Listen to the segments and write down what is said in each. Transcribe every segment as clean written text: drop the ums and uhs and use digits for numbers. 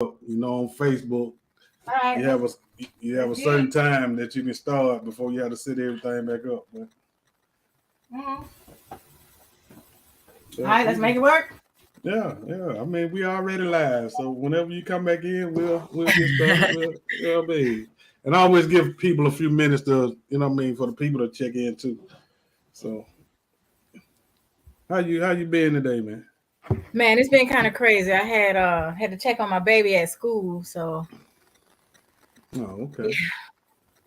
on Facebook, All right. you have a certain time that you can start before you have to set everything back up. But, All right, let's make it work. Yeah. I mean, we already live, so whenever you come back in, we'll get started. And I always give people a few minutes to, for the people to check in too. So, how you been today, man? Man, it's been kind of crazy. I had to check on my baby at school, so. Oh, okay. Yeah.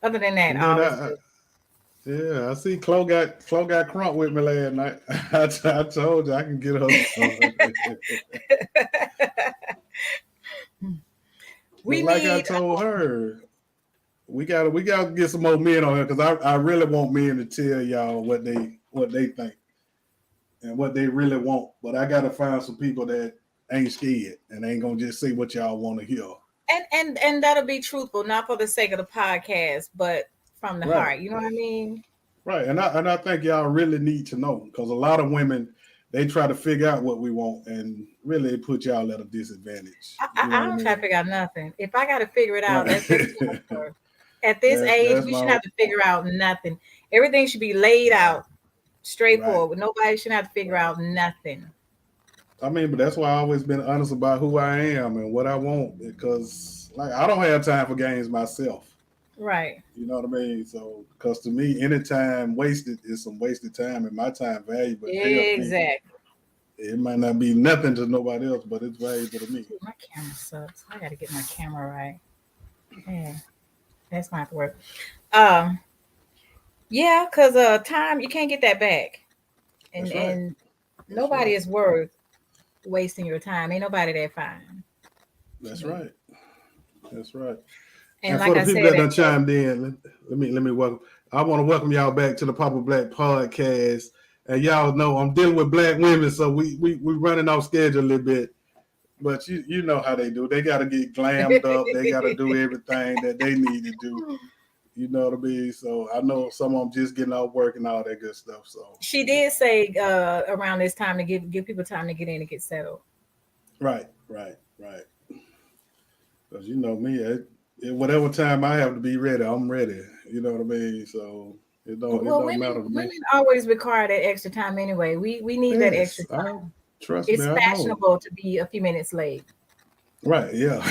Other than that, all is good. Yeah, I see Chloe got crunk with me last night. I told you I can get her. I told her, we gotta get some more men on here because I really want men to tell y'all what they think and what they really want. But I gotta find some people that ain't scared and ain't gonna just say what y'all want to hear. And that'll be truthful, not for the sake of the podcast, but from the heart. You know what I mean? Right, and I think y'all really need to know because a lot of women they try to figure out what we want and really put y'all at a disadvantage. I don't try to figure out nothing. If I got to figure it out, that's at this age we shouldn't have to figure out nothing. Everything should be laid out straightforward. Nobody should have to figure out nothing. I mean, but that's why I always been honest about who I am and what I want because, I don't have time for games myself. Right. You know what I mean? So, because to me, any time wasted is some wasted time, and my time valuable. Exactly. It might not be nothing to nobody else, but it's valuable to me. My camera sucks. I got to get my camera right. Yeah, that's not work. Yeah, because time you can't get that back, and nobody is worth wasting your time. Ain't nobody that fine. That's right. That's right. And for the people that done chimed in, let me welcome. I want to welcome y'all back to the Papa Black Podcast. And y'all know I'm dealing with black women, so we running off schedule a little bit. But you know how they do. They got to get glammed up. They got to do everything that they need to do. You know what I mean? So I know some of them just getting out work and all that good stuff. So she did say around this time to give people time to get in and get settled. Right. Because you know me, at whatever time I have to be ready, I'm ready. You know what I mean? So it don't matter to me. Women always require that extra time anyway. We need that extra time. Trust me, it's fashionable to be a few minutes late. Right, yeah.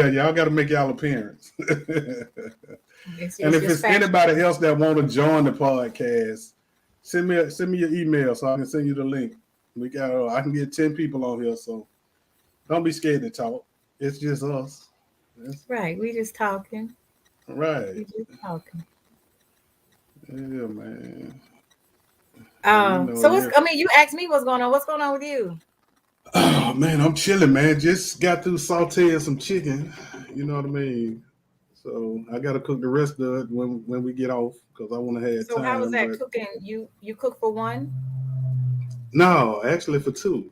Y'all got to make y'all appearance. And if it's anybody else that want to join the podcast, send me your email so I can send you the link. I can get 10 people on here, so don't be scared to talk. It's just us. Right, we just talking. Right. We just talking. Yeah, man. So you asked me what's going on. What's going on with you? Oh man, I'm chilling, man. Just got through sauteing some chicken. You know what I mean? So I got to cook the rest of it when we get off because I want to have time. So how was that cooking? You cook for one? No, actually for two.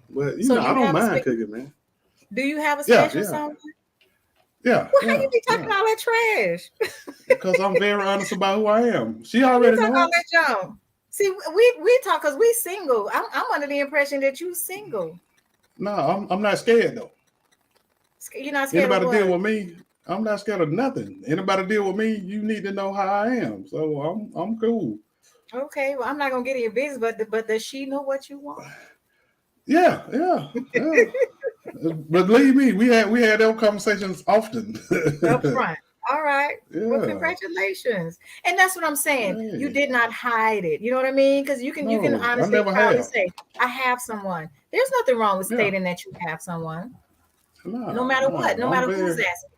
But I don't mind cooking, man. Do you have a special someone? Yeah. Well, how you be talking all that trash? Because I'm very honest about who I am. She already knows. All that junk. See, we talk because we single. I'm under the impression that you single. No, I'm not scared though. You're not scared. Anybody deal with me? I'm not scared of nothing. Anybody deal with me? You need to know how I am. So I'm cool. Okay, well I'm not gonna get in your business, but does she know what you want? Yeah. But believe me, we had those conversations often. Up front. All right. Yeah. Well, congratulations. And that's what I'm saying. Hey. You did not hide it. You know what I mean? Because you can honestly proudly say, I have someone. There's nothing wrong with stating that you have someone. No matter what, no matter who's asking.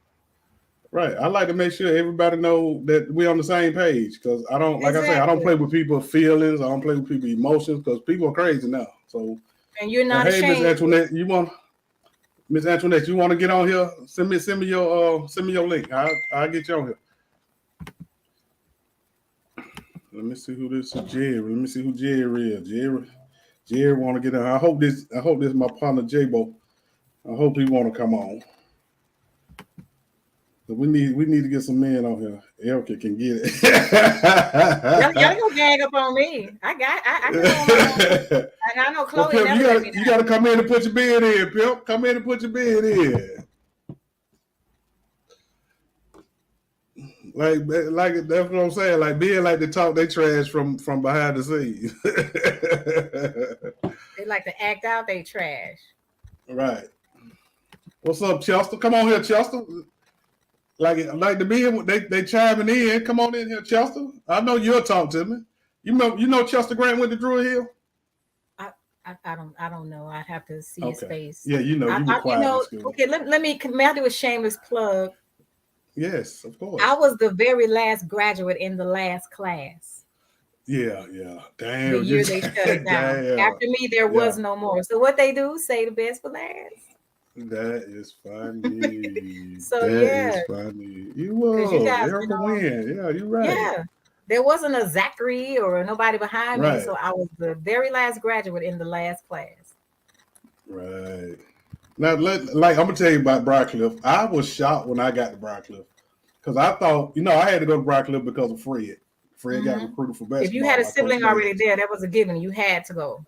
Right. I like to make sure everybody know that we're on the same page. Because I don't, like I say, I don't play with people's feelings. I don't play with people's emotions because people are crazy now. So and you're not ashamed. Hey, Miss Antoinette, Miss Antoinette, you want to get on here? Send me your link. I'll get you on here. Let me see who this is. Jerry. Let me see who Jerry is. Jerry want to get on. I hope this is my partner J-Bo. I hope he want to come on. We need to get some men on here. Erica can get it. y'all go gang up on me. I can go on my own. I know Chloe Pimp, never let me down. You gotta come in and put your bid in, Pimp. Come in and put your bid in. Like that's what I'm saying. Like being like the talk they trash from behind the scenes. They like to act out they trash. Right. What's up, Chester? Come on here, Chester. Like the being they chiming in. Come on in here, Chester. I know you'll talk to me. You know Chester Grant went to Druid Hill? I don't know. I'd have to see his face. Yeah, you were quiet in school. Okay, may I do a shameless plug? Yes, of course. I was the very last graduate in the last class. Yeah. Damn. The year they shut it down. Damn. After me, there was no more. So what they do, say the best for last. That is funny. So that is funny. You was Erica Wynn. Yeah, you're right. Yeah. There wasn't a Zachary or nobody behind me, so I was the very last graduate in the last class. Right. Now, like I'm gonna tell you about Briarcliff. I was shocked when I got to Briarcliff because I thought, I had to go to Briarcliff because of Fred. Fred got recruited for basketball. If you had a sibling already there, that was a given. You had to go.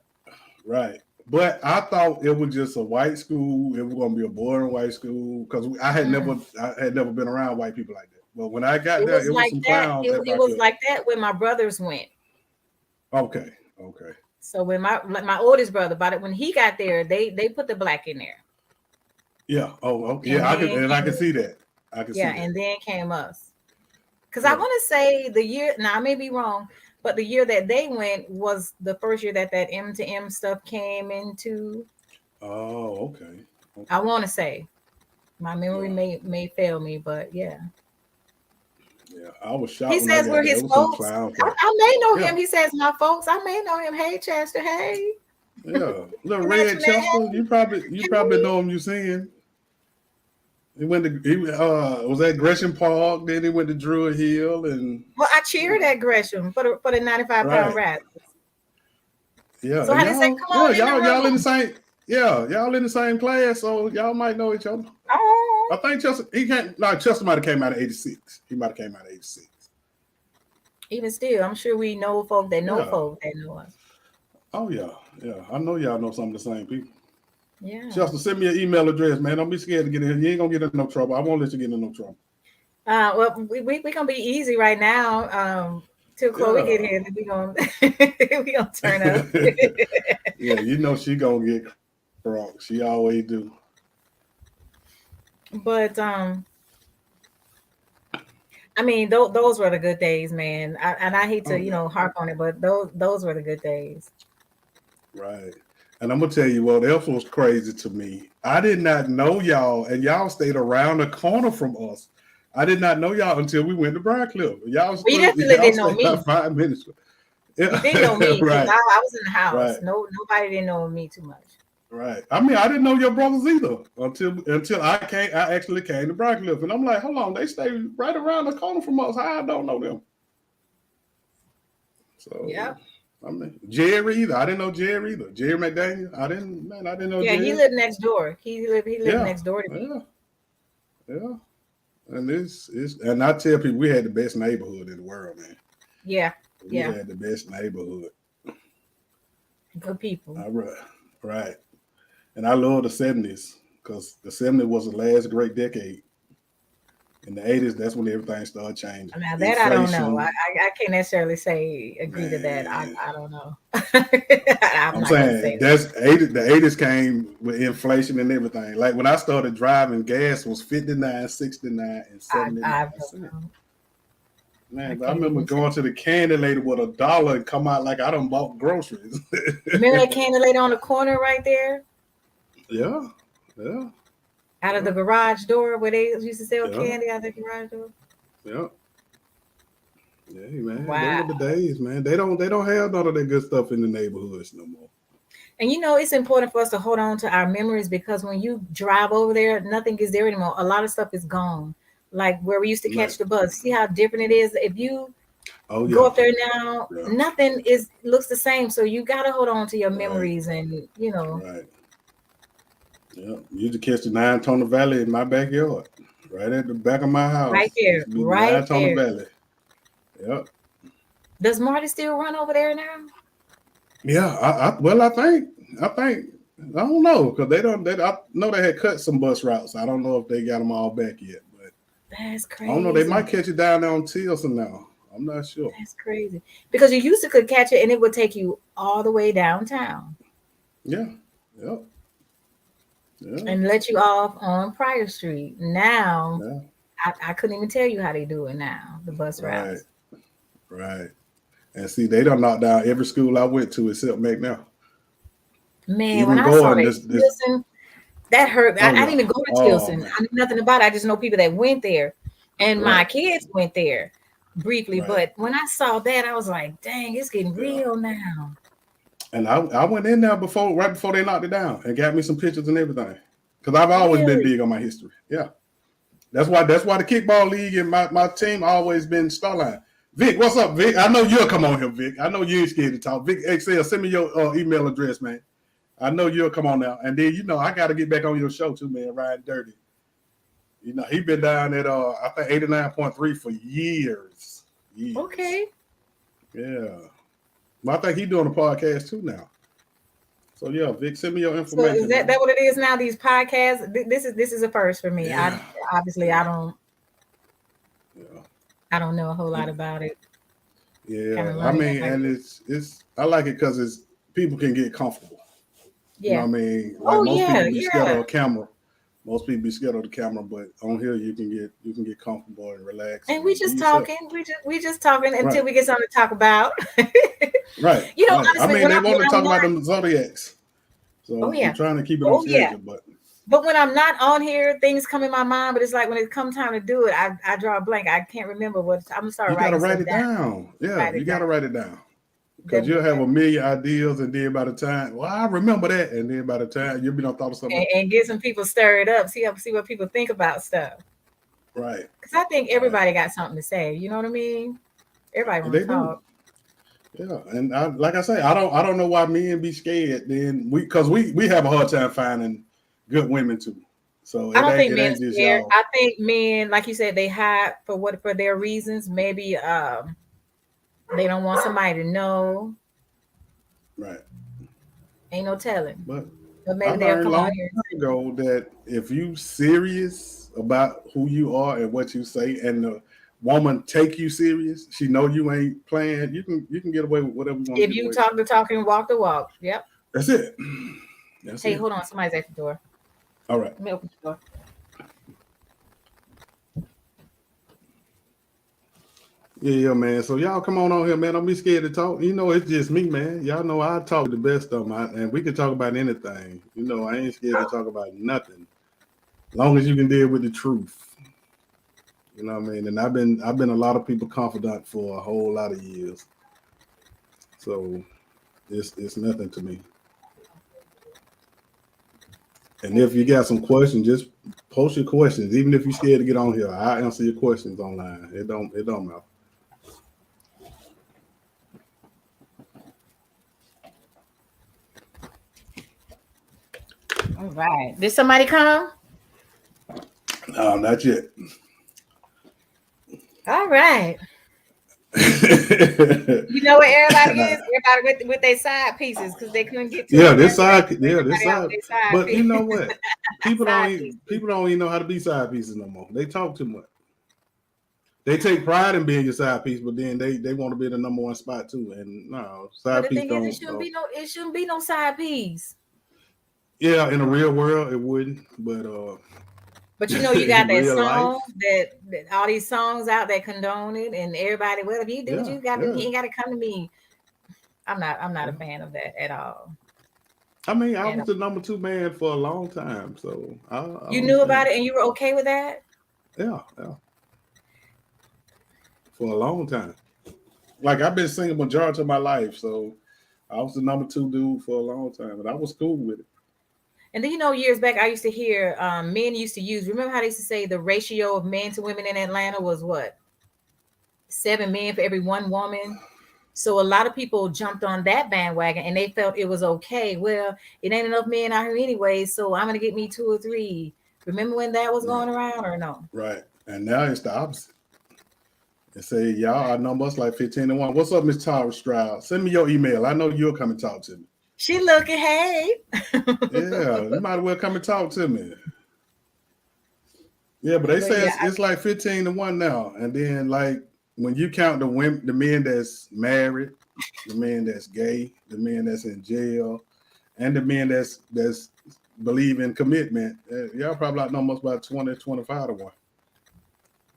Right. But I thought it was just a white school. It was going to be a boring white school because I had never been around white people like that. But when I got there, it was some clowns. It was like that when my brothers went. Okay. So when my oldest brother, when he got there, they put the black in there. Yeah. Oh, okay. Yeah. I can see that. I can see that. And then came us. Because I want to say the year. Now I may be wrong. But the year that they went was the first year that M to M stuff came into. Oh, okay. I want to say, my memory may fail me, but yeah. Yeah, I was shocked. He says we're his folks. I may know him. He says my folks. I may know him. Hey, Chester. Hey. Yeah, little red Chester. You probably know him. You seen. He was at Gresham Park. Then he went to Druid Hill, and I cheered at Gresham for the 95-pound Raptors. Yeah. So how they say, come on, y'all in the same. Yeah, y'all in the same class, so y'all might know each other. Oh. I think Chester. Chester might have came out of '86. He might have came out of '86. Even still, I'm sure we know folk that know folk that know us. Oh yeah. I know y'all know some of the same people. Yeah. Chester, send me an email address, man. Don't be scared to get in here. You ain't gonna get in no trouble. I won't let you get in no trouble. Well, we gonna be easy right now. Till Chloe get here, we gonna turn up. Yeah, she gonna get crunk. She always do. But I mean, those were the good days, man. I hate to harp on it, but those were the good days. Right. And I'm gonna tell you what else was crazy to me. I did not know y'all, and y'all stayed around the corner from us. I did not know y'all until we went to Briarcliff. You definitely didn't know me. 5 minutes. Yeah. You didn't know me. Right. I was in the house. Right. Nobody didn't know me too much. Right. I mean, I didn't know your brothers either until I actually came to Briarcliff, and I'm like, hold on, they stay right around the corner from us. How I don't know them? So yeah. I mean, Jerry either. I didn't know Jerry either. Jerry McDaniel. I didn't know. Yeah, Jerry. he lived next door. He lived next door to me. Yeah. And and I tell people we had the best neighborhood in the world, man. Yeah. We had the best neighborhood. Good people. Right. And I love the 70s because the 70s was the last great decade. In the 80s, that's when everything started changing. Now that I don't know. I can't necessarily agree to that. I don't know. I'm saying that's 80. The 80s came with inflation and everything. Like when I started driving, gas was 59, 69, and 79. Man, I remember going to the candy lady with $1 and come out like I done bought groceries. Remember that candy lady on the corner right there? Yeah. Out of the garage door where they used to sell candy out of the garage door. Yeah. Yeah, man. Wow. Those are the days, man. They don't have none of that good stuff in the neighborhoods no more. And it's important for us to hold on to our memories because when you drive over there, nothing is there anymore. A lot of stuff is gone. Like where we used to catch the bus. See how different it is? If you go up there now, nothing looks the same. So you gotta hold on to your memories and Right. Yeah, you used to catch the 9 Tona Valley in my backyard. Right at the back of my house. Right there. Right there. Valley. Yep. Does Marty still run over there now? Yeah. I think. I don't know because I know they had cut some bus routes. I don't know if they got them all back yet, but that's crazy. I don't know. They might catch it down there on Tilson now. I'm not sure. That's crazy because you used to could catch it and it would take you all the way downtown. Yeah. Yep. Yeah. And let you off on Pryor Street. Now, I couldn't even tell you how they do it now. The bus routes. Right. And see, they don't knock down every school I went to except McNair. Man, even when I saw Tilson, that hurt. I didn't even go to Tilson. I knew nothing about it. I just know people that went there, and my kids went there briefly. But when I saw that, I was like, "Dang, it's getting real now." And I went in there right before they knocked it down, and got me some pictures and everything. Because I've always been big on my history. Yeah, that's why the kickball league and my team always been Starline. Vic, what's up, Vic? I know you'll come on here, Vic. I know you ain't scared to talk. Vic XL, send me your email address, man. I know you'll come on now. And then, I got to get back on your show too, man, Riding Dirty. He been down at, I think, 89.3 for years. Okay. Yeah. But I think he's doing a podcast too now. So, yeah, Vic, send me your information. So is that what it is now, these podcasts? This is a first for me. Yeah. I don't know a whole lot about it. Yeah, I mean, and it's I like it because it's people can get comfortable. Yeah, you know what I mean. Like most people be scared of a camera. Most people be scared of the camera, but on here you can get comfortable and relax. And we just talking. We just talking until we get something to talk about. Right. Honestly, I mean, they want to talk about them Zodiacs. So I'm trying to keep it on schedule, But when I'm not on here, things come in my mind. But it's like when it comes time to do it, I draw a blank. I can't remember what I'm gonna start writing. You gotta write it down. Yeah, you gotta write it down. Because you'll have a million ideas, and then by the time, I remember that, and then by the time you'll be on thought of something, and get some people stirred up. See what people think about stuff. Right. Because I think everybody got something to say. You know what I mean? Everybody wants to talk. Yeah, and like I say, I don't know why men be scared. Then because we have a hard time finding good women too. So I don't think men are scared. I think men, like you said, they hide for their reasons. Maybe they don't want somebody to know. Right. Ain't no telling. But maybe they'll come on here and ago that if you serious about who you are and what you say, and the woman take you serious, she know you ain't playing, you can get away with whatever you want. If you talk the talk and walk the walk. Yep. That's it. Hey, hold on. Somebody's at the door. All right. Let me open the door. Yeah, man. So y'all come on here, man. Don't be scared to talk. It's just me, man. Y'all know I talk the best of them, and we can talk about anything. I ain't scared to talk about nothing, as long as you can deal with the truth. You know what I mean? And I've been a lot of people confidant for a whole lot of years, so it's nothing to me. And if you got some questions, just post your questions. Even if you're scared to get on here, I'll answer your questions online. It don't matter. All right. Did somebody come? No, not yet. All right. You know what everybody is? Everybody with their side pieces because they couldn't get to this side. But you know what? People don't even know how to be side pieces no more. They talk too much. They take pride in being your side piece, but then they want to be the number one spot too. And no, side piece don't. It shouldn't be no side piece. Yeah, in the real world it wouldn't, but you got that song that all these songs out that condone it, and everybody, well, if you do what you got to, you ain't got to come to me. I'm not a fan of that at all. I mean, I was the number 2 man for a long time, so you knew about it and you were okay with that. Yeah, for a long time. Like I've been singing majority of my life, so I was the number 2 dude for a long time, and I was cool with it. And then, years back, I used to hear men used to use, remember how they used to say the ratio of men to women in Atlanta was what? 7 men for every 1 woman. So a lot of people jumped on that bandwagon and they felt it was okay. Well, it ain't enough men out here anyway, so I'm going to get me 2 or 3 Remember when that was going around or no? Right. And now it's the opposite. They say, y'all, our number's like 15-1. What's up, Miss Tara Stroud? Send me your email. I know you'll come and talk to me. She looking, hey. Yeah, you might as well come and talk to me. Yeah, but they say it's like 15-1 now. And then like when you count the women, the men that's married, the men that's gay, the men that's in jail, and the men that's believe in commitment, y'all probably outnumber us by 20-25-1.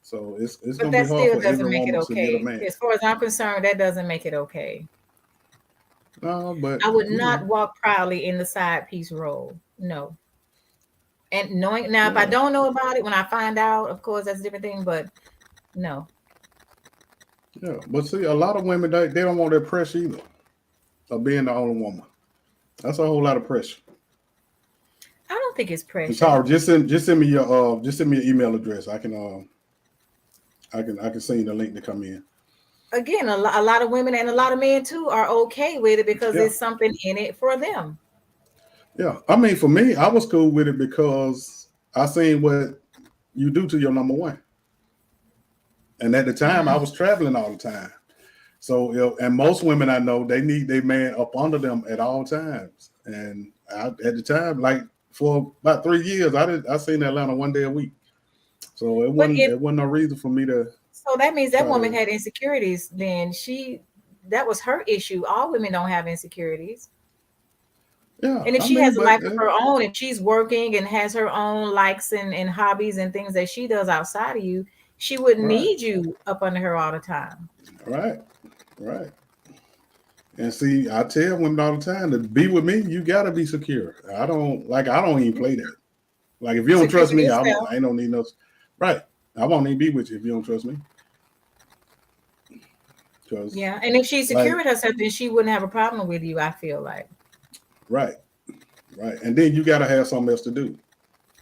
So it's but gonna be hard for every make it woman to get a man. As far as I'm concerned, that doesn't make it okay. No, but I would not walk proudly in the side piece role. No. And knowing now, if I don't know about it, when I find out, of course, that's a different thing. But no. Yeah, but see, a lot of women they don't want that pressure either of being the only woman. That's a whole lot of pressure. I don't think it's pressure. Tara, just send me your email address. I can send you the link to come in. Again, a lot of women and a lot of men too are okay with it because there's something in it for them. Yeah, I mean, for me, I was cool with it because I seen what you do to your number one, and at the time, I was traveling all the time. So, and most women I know, they need their man up under them at all times. And at the time, like for about 3 years, I seen Atlanta one day a week. So it wasn't no reason for me to. So that means that woman had insecurities. Then that was her issue. All women don't have insecurities. Yeah. And if she has a life of her own, if she's working and has her own likes and hobbies and things that she does outside of you, she wouldn't need you up under her all the time. Right. And see, I tell women all the time to be with me, you gotta be secure. I don't even play that. Like if you don't trust me, I don't need no. Right. I won't even be with you if you don't trust me. Yeah, and if she's secure with herself, then she wouldn't have a problem with you, I feel like. Right. And then you gotta have something else to do.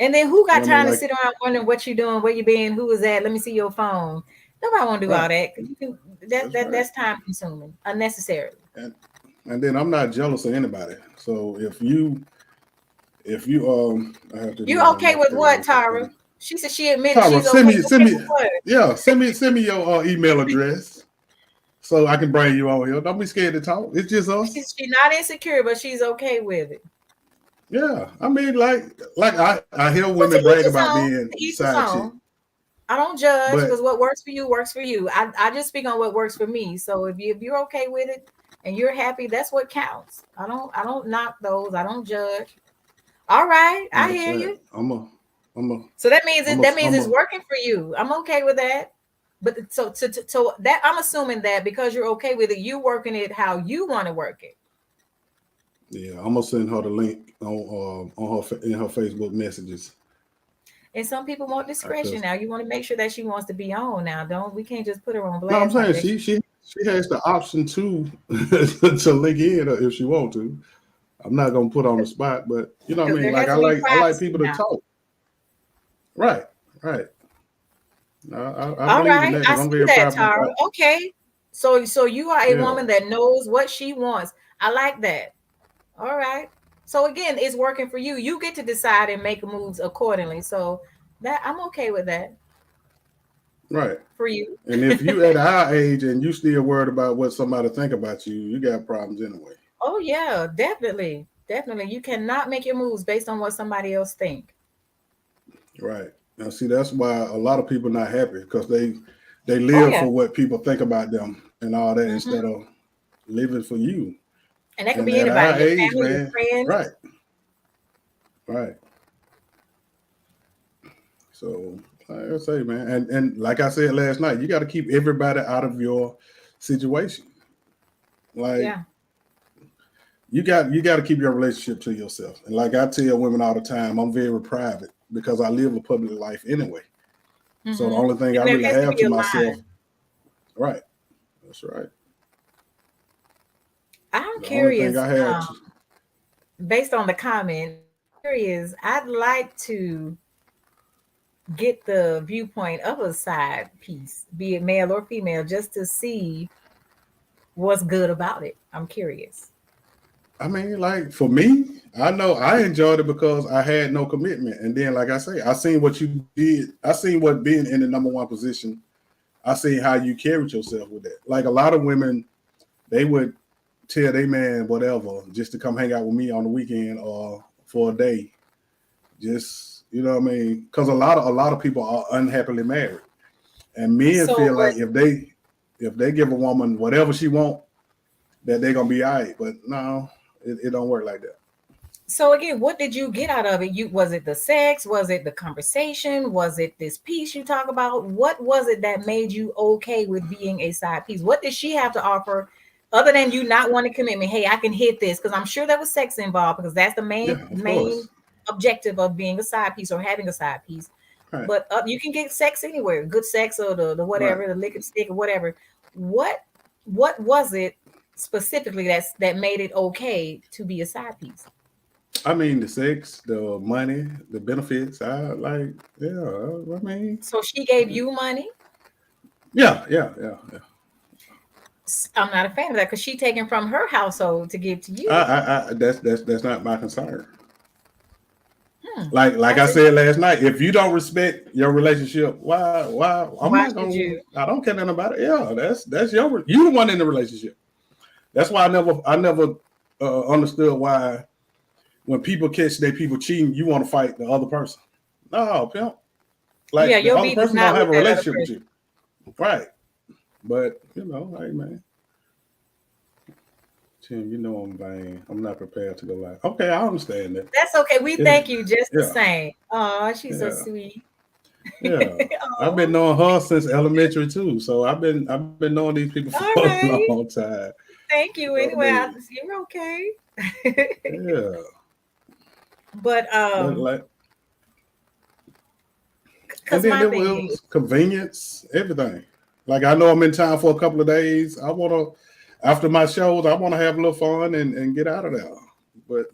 And then who got time to sit around wondering what you're doing, where you been, who is that? Let me see your phone. Nobody want to do all that. That's time consuming, unnecessarily. And then I'm not jealous of anybody. So if you you're okay with what, Tara? She said she admitted Tara, she's okay with what? Yeah, send me your email address so I can bring you on here. Don't be scared to talk. It's just us. She's not insecure, but she's okay with it. Yeah, I mean, like I hear women brag about being side chick. I don't judge because what works for you works for you. I just speak on what works for me. So if you're okay with it and you're happy, that's what counts. I don't knock those. I don't judge. All right, I hear you. So that means it's working for you. I'm okay with that. But so that I'm assuming that because you're okay with it, you working it how you want to work it. Yeah, I'm gonna send her the link on her in her Facebook messages. And some people want discretion now. You want to make sure that she wants to be on now. We can't just put her on blast. No, I'm saying she has the option to link in if she want to. I'm not gonna put on the spot, but you know what I mean. Like I like people to talk. Right. I believe in that. I see that, Tara. Okay, so you are a woman that knows what she wants. I like that. All right. So again, it's working for you. You get to decide and make moves accordingly. So that I'm okay with that. Right. For you. And if you at our age and you still worried about what somebody think about you, you got problems anyway. Oh yeah, definitely. You cannot make your moves based on what somebody else think. Right. Now see, that's why a lot of people not happy because they live for what people think about them and all that instead of living for you. And that could be anybody, your family, your friends. Right. So like I say, man, and like I said last night, you got to keep everybody out of your situation. Like you got to keep your relationship to yourself. And like I tell women all the time, I'm very private because I live a public life anyway. So the only thing I really have to myself. Right. That's right. I'm curious. Based on the comment, I'd like to get the viewpoint of a side piece, be it male or female, just to see what's good about it. I'm curious. I mean, like for me, I know I enjoyed it because I had no commitment. And then, like I say, I seen what you did. I seen what being in the number one position. I seen how you carried yourself with that. Like a lot of women, they would tell their man whatever just to come hang out with me on the weekend or for a day. Just what I mean? Because a lot of people are unhappily married, and men So feel like if they give a woman whatever she want, that they're gonna be all right. But no, it don't work like that. So again, what did you get out of it? Was it the sex? Was it the conversation? Was it this piece you talk about? What was it that made you okay with being a side piece? What did she have to offer other than you not wanting commitment? Hey, I can hit this, because I'm sure there was sex involved, because that's the main objective of being a side piece or having a side piece. Right. But you can get sex anywhere, good sex or the whatever, right, the lick and stick or whatever. What was it specifically that made it okay to be a side piece? I mean, the sex, the money, the benefits. I mean. So she gave you money? Yeah. I'm not a fan of that, because she taken from her household to give to you. That's not my concern. Like I said last night, if you don't respect your relationship, why I'm not gonna. I don't care nothing about it. Yeah, that's you the one in the relationship. That's why I never understood why when people catch their people cheating, you want to fight the other person. No, pimp. Like the other person don't have a relationship with you, right? But hey man. Tim, I'm vain. I'm not prepared to go live. Okay, I understand that. That's okay. We thank you just the same. Oh, she's so sweet. Yeah, I've been knowing her since elementary too. So I've been knowing these people for a long time. Thank you. Anyway, you're okay. Yeah. But like, and then it was convenience, everything. Like I know I'm in town for a couple of days. After my shows, I want to have a little fun and get out of there. But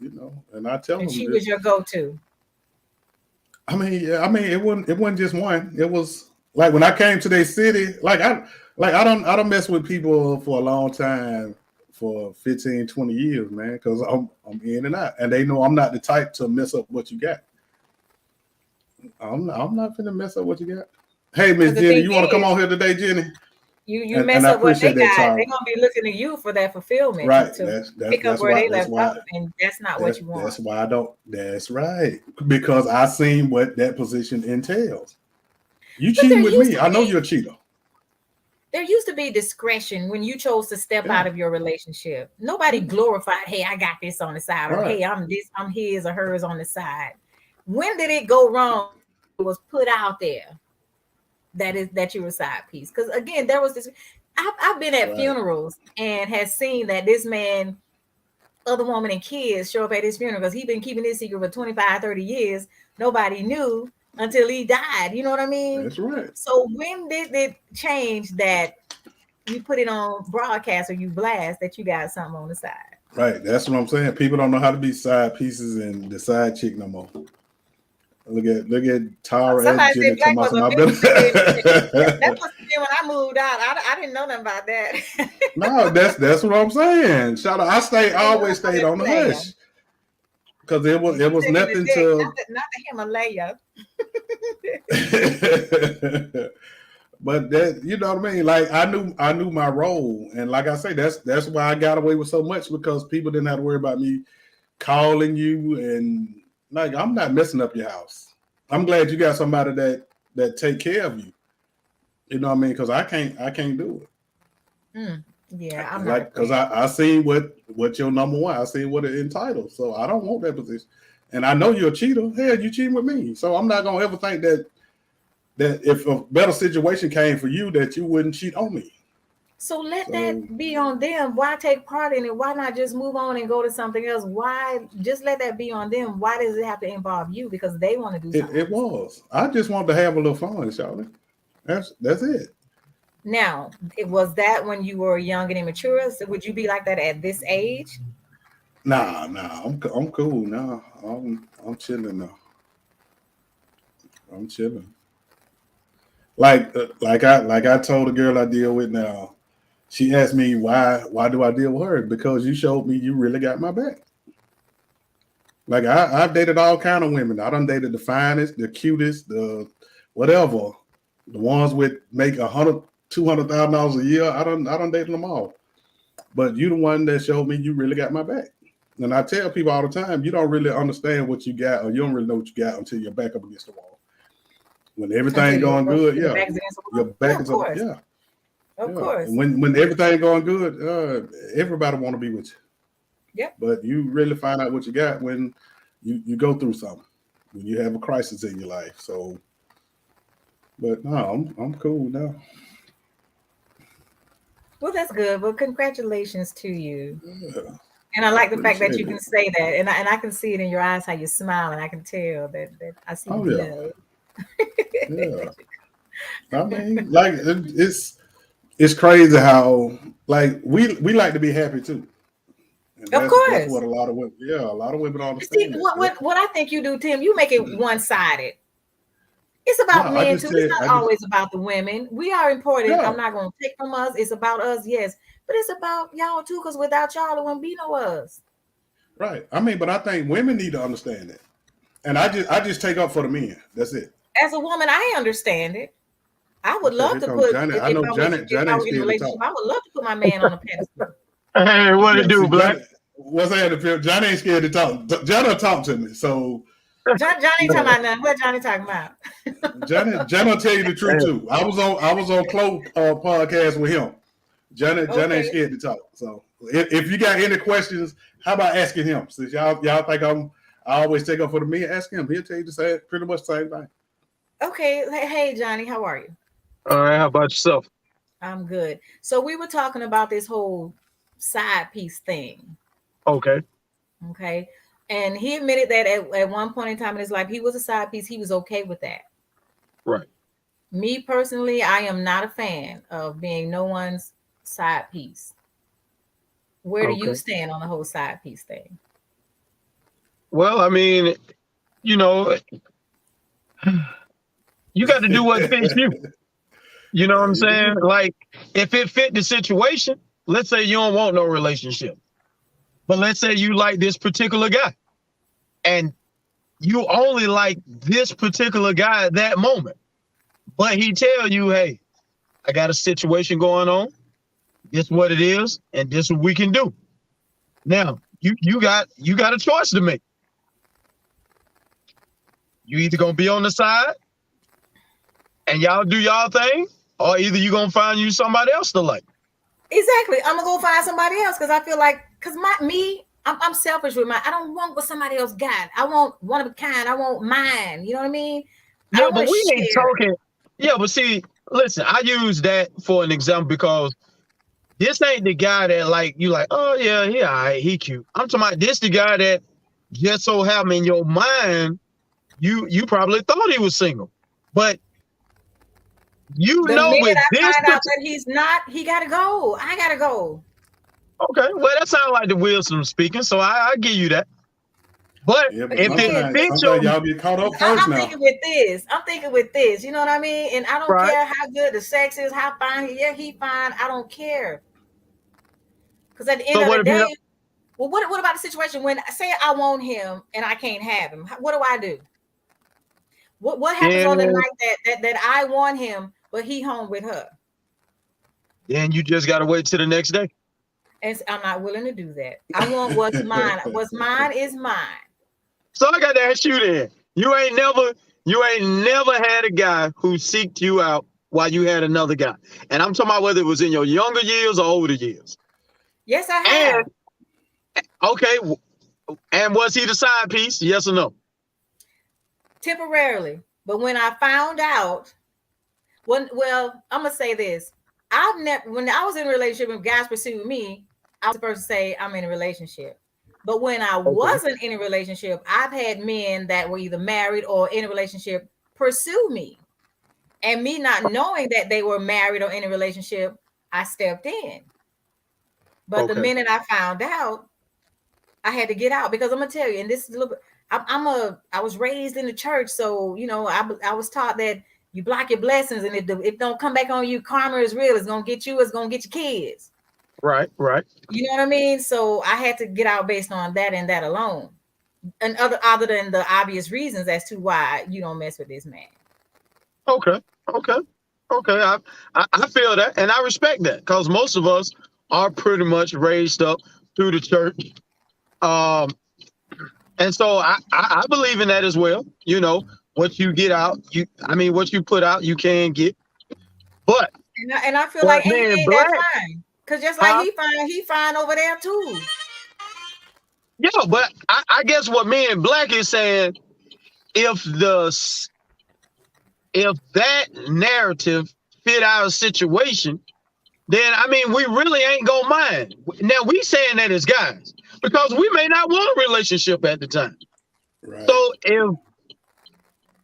and I tell them. And she was your go-to. I mean, it wasn't just one. It was like when I came to their city, I don't mess with people for a long time, for 15, 20 years, man, because I'm in and out. And they know I'm not the type to mess up what you got. I'm not finna mess up what you got. Hey, Miss Jenny, you want to come on here today, Jenny? You mess up what they got. They're gonna be looking to you for that fulfillment, right? To pick up where they left off, and that's not what you want. That's why I don't. That's right, because I seen what that position entails. You cheating with me? I know you're a cheater. There used to be discretion when you chose to step out of your relationship. Nobody glorified, hey, I got this on the side, or hey, I'm his or hers on the side. When did it go wrong? It was put out there that you're a side piece. Because again, there was this. I've been at funerals and has seen that this man, other woman and kids show up at his funeral because he's been keeping this secret for 25, 30 years. Nobody knew until he died. You know what I mean? That's right. So when did it change that you put it on broadcast or you blast that you got something on the side? Right. That's what I'm saying. People don't know how to be side pieces and the side chick no more. Look at Tara and Jenny come out. That must have been when I moved out. I didn't know nothing about that. No, that's what I'm saying. Shout out. I always stayed on the hush. Because it was nothing to not the Himalaya. But that, you know what I mean? Like I knew my role. And like I say, that's why I got away with so much, because people didn't have to worry about me calling you, and like I'm not messing up your house. I'm glad you got somebody that take care of you. You know what I mean? Because I can't do it. Yeah, I'm like, because I seen what your number one. I seen what it entitles. So I don't want that position. And I know you're a cheater. Hell, you cheating with me. So I'm not gonna ever think that if a better situation came for you, that you wouldn't cheat on me. So let that be on them. Why take part in it? Why not just move on and go to something else? Why just let that be on them? Why does it have to involve you? Because they want to do something. It was. I just wanted to have a little fun, Charlie. That's it. Now, was that when you were young and immature? So would you be like that at this age? Nah. I'm cool now. I'm chilling now. I'm chilling. Like I told the girl I deal with now. she asked me why do I deal with her? Because you showed me you really got my back. Like I've dated all kind of women. I done dated the finest, the cutest, the whatever, the ones with make $200,000 a year. I done dated them all. But you the one that showed me you really got my back. And I tell people all the time, you don't really understand what you got, or you don't really know what you got until you're back up against the wall. When everything going good, your back is up, yeah. Of course. When everything going good, everybody want to be with you. Yep. But you really find out what you got when you go through something, when you have a crisis in your life. So, but no, I'm cool now. Well, that's good. Well, congratulations to you. Yeah. And I like the fact that you can say that, and I can see it in your eyes how you smile, and I can tell that I see love. Yeah. I mean, like it's crazy how like we like to be happy too. Of course, that's what a lot of women. Yeah, a lot of women don't understand. See, what I think you do, Tim, you make it one-sided. It's about men too. It's not always about the women. We are important. Yeah. I'm not going to take from us. It's about us, yes, but it's about y'all too. Because without y'all, it wouldn't be no us. Right. I mean, but I think women need to understand it, and I just take up for the men. That's it. As a woman, I understand it. I would love to put. Johnny, I know Johnny in a relationship. I would love to put my man on a pedestal. Hey, what it do, Black? What's that? Johnny ain't scared to talk. Johnny talk to me. So Johnny ain't talking about nothing. What Johnny talking about? Johnny will tell you the truth too. I was on Chloe podcast with him. Johnny ain't scared to talk. So if you got any questions, how about asking him? Since y'all think I always take up for the men, ask him. He'll tell you pretty much the same thing. Okay. Hey Johnny, how are you? All right. How about yourself? I'm good. So we were talking about this whole side piece thing. Okay. And he admitted that at one point in time in his life, he was a side piece. He was okay with that. Right. Me personally, I am not a fan of being no one's side piece. Where do you stand on the whole side piece thing? Well, I mean, you got to do what fits you. You know what I'm saying? Like, if it fit the situation, let's say you don't want no relationship, but let's say you like this particular guy and you only like this particular guy at that moment, but he tell you, hey, I got a situation going on. This is what it is, and this is what we can do. Now, you got a choice to make. You either gonna be on the side and y'all do y'all thing, or either you gonna find you somebody else to like. Exactly. I'm gonna go find somebody else because I feel like I'm selfish with I don't want what somebody else got. I want one of a kind. I want mine. You know what I mean? Yeah, but we ain't talking. Yeah, but see, listen, I use that for an example because this ain't the guy that like you like, oh yeah, all right, he cute. I'm talking about this the guy that just so happened in your mind, you probably thought he was single. But the minute I find out that he's not, he gotta go. I gotta go. Okay, well that sounds like the wisdom speaking, so I give you that. But if it fits y'all get caught up first now. I'm thinking with this. You know what I mean? And I don't care how good the sex is, how fine he fine. I don't care. Because at the end of the day, well, what about the situation when say I want him and I can't have him? What do I do? What happens on the night that I want him, but he home with her? Then you just gotta wait till the next day. And I'm not willing to do that. I want what's mine. What's mine is mine. So I got to ask you then. You ain't never had a guy who seeked you out while you had another guy. And I'm talking about whether it was in your younger years or older years. Yes, I have. Okay. And was he the side piece? Yes or no? Temporarily. But when I found out, I'm going to say this. When I was in a relationship and guys pursued me, I was supposed to say I'm in a relationship. But when I wasn't in a relationship, I've had men that were either married or in a relationship pursue me. And me not knowing that they were married or in a relationship, I stepped in. But the minute I found out, I had to get out because I'm gonna tell you, and this is a little bit. I was raised in the church, so I was taught that You block your blessings, and if it don't come back on you, karma is real. It's gonna get you. It's gonna get your kids. Right. You know what I mean? So I had to get out based on that and that alone, and other than the obvious reasons as to why you don't mess with this man. Okay. I feel that, and I respect that, because most of us are pretty much raised up through the church, and so I believe in that as well. You know, what you get out, what you put out, you can get. But and I feel like man, ain't Black, that fine? Because just like he fine over there too. Yeah, but I guess what me and Black is saying, if that narrative fit our situation, then we really ain't gonna mind. Now we saying that as guys because we may not want a relationship at the time. Right. So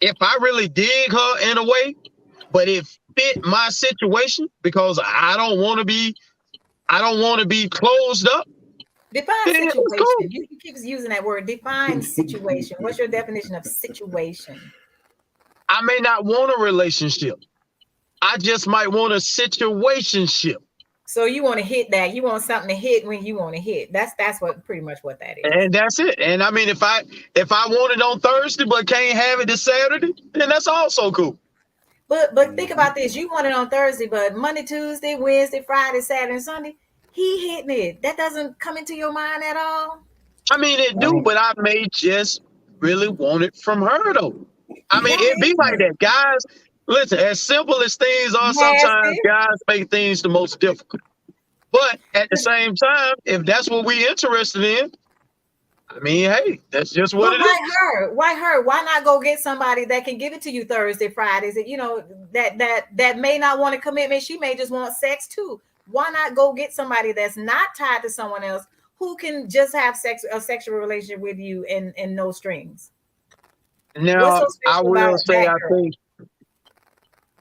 if I really dig her in a way, but it fit my situation because I don't want to be closed up. Define situation. Cool. You keep using that word. Define situation. What's your definition of situation? I may not want a relationship. I just might want a situationship. So you want to hit that. You want something to hit when you want to hit. That's what pretty much what that is. And that's it. And if I want it on Thursday but can't have it this Saturday, then that's also cool. But think about this. You want it on Thursday, but Monday, Tuesday, Wednesday, Friday, Saturday, and Sunday, he hitting it. That doesn't come into your mind at all? It do, but I may just really want it from her, though. It be like that. Guys, listen, as simple as things are, sometimes guys make things the most difficult. But at the same time, if that's what we're interested in, hey, that's just what it is. Why her? Why not go get somebody that can give it to you Thursday, Fridays? That may not want a commitment. She may just want sex too. Why not go get somebody that's not tied to someone else who can just have a sexual relationship with you and no strings? Now, I will say, I think,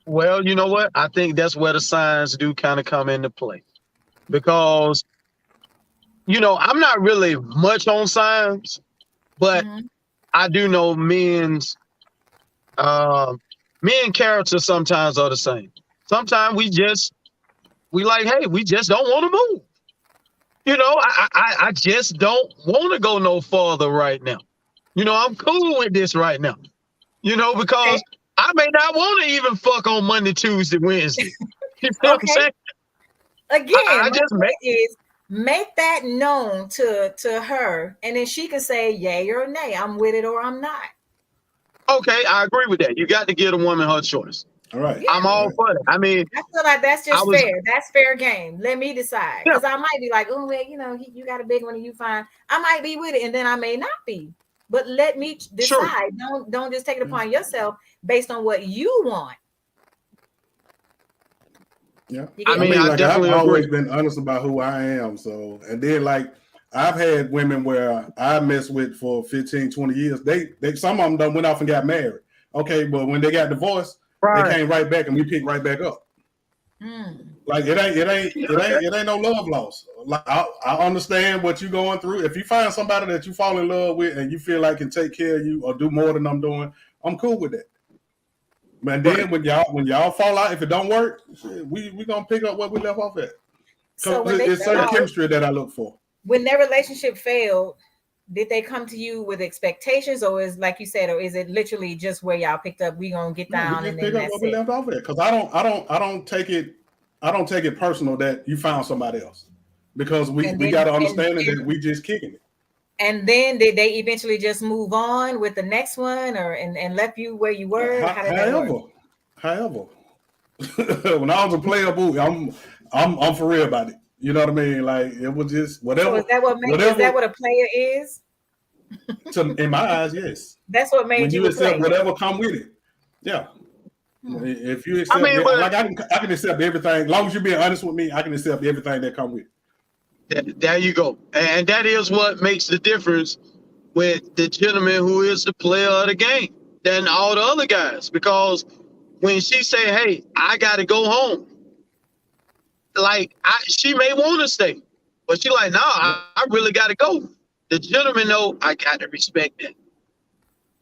well, you know what? I think that's where the signs do kind of come into play. Because, I'm not really much on signs, but I do know men's character sometimes are the same. Sometimes we just don't want to move. I just don't want to go no farther right now. I'm cool with this right now. Because I may not want to even fuck on Monday, Tuesday, Wednesday. You know what I'm saying? Again, make that known to her, and then she can say yay or nay. I'm with it or I'm not. Okay, I agree with that. You got to give a woman her choice. All right. Yeah. I'm all for it. I feel like that's just fair. That's fair game. Let me decide. Because I might be like, oh, well, you got a big one and you fine. I might be with it, and then I may not be. But let me decide. Sure. Don't just take it upon yourself based on what you want. Yeah. I've always been honest about who I am. So, and then I've had women where I messed with for 15, 20 years. They some of them done went off and got married. Okay, but when they got divorced, they came right back and we picked right back up. It ain't no love loss. I understand what you're going through. If you find somebody that you fall in love with and you feel like can take care of you or do more than I'm doing, I'm cool with that. And then when y'all fall out, if it don't work, we gonna pick up where we left off at. So it's certain chemistry that I look for. When their relationship failed, did they come to you with expectations, or is like you said, or is it literally just where y'all picked up? We gonna get down and then that's it. We left off at, because I don't take it personal that you found somebody else, because we got to understand that we just kicking it. And then did they eventually just move on with the next one, and left you where you were? However, when I was a player, boo, I'm for real about it. You know what I mean? Like, it was just whatever. So is that what a player is? In my eyes, yes. That's what made you accept whatever come with it. Yeah. If you accept, I can accept everything. As long as you're being honest with me, I can accept everything that come with it. There you go. And that is what makes the difference with the gentleman who is the player of the game than all the other guys. Because when she say, hey, I got to go home, she may want to stay, but she like, no, I really got to go. The gentleman know I got to respect that.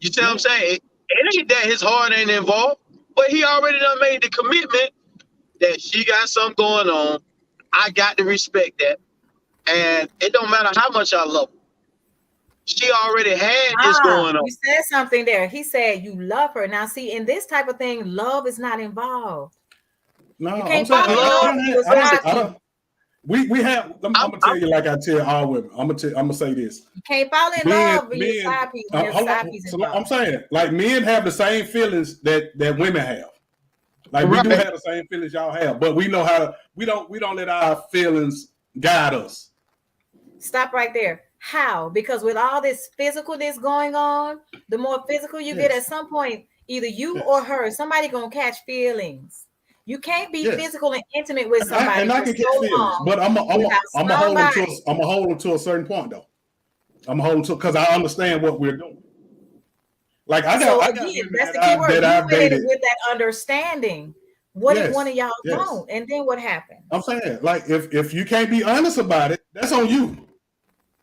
You see what I'm saying? It ain't that his heart ain't involved. But he already done made the commitment that she got something going on. I got to respect that. And it don't matter how much I love her. She already had this going on. You said something there. He said you love her. Now, see, in this type of thing, love is not involved. No, you can't fall in love. We have. I'm gonna tell you like I tell all women. I'm gonna say this. You can't fall in love with your side piece. So I'm saying, like, men have the same feelings that women have. Like, we do have the same feelings y'all have, but we know how to. We don't let our feelings guide us. Stop right there. How? Because with all this physicalness going on, the more physical you get, at some point, either you or her, somebody gonna catch feelings. You can't be physical and intimate with somebody. And I can catch feelings, but I'm a hold them to a certain point, though. I'm a hold them to, because I understand what we're doing. Like, I got that's the key word. You dated with that understanding. What if one of y'all don't? And then what happened? I'm saying, like, if you can't be honest about it, that's on you.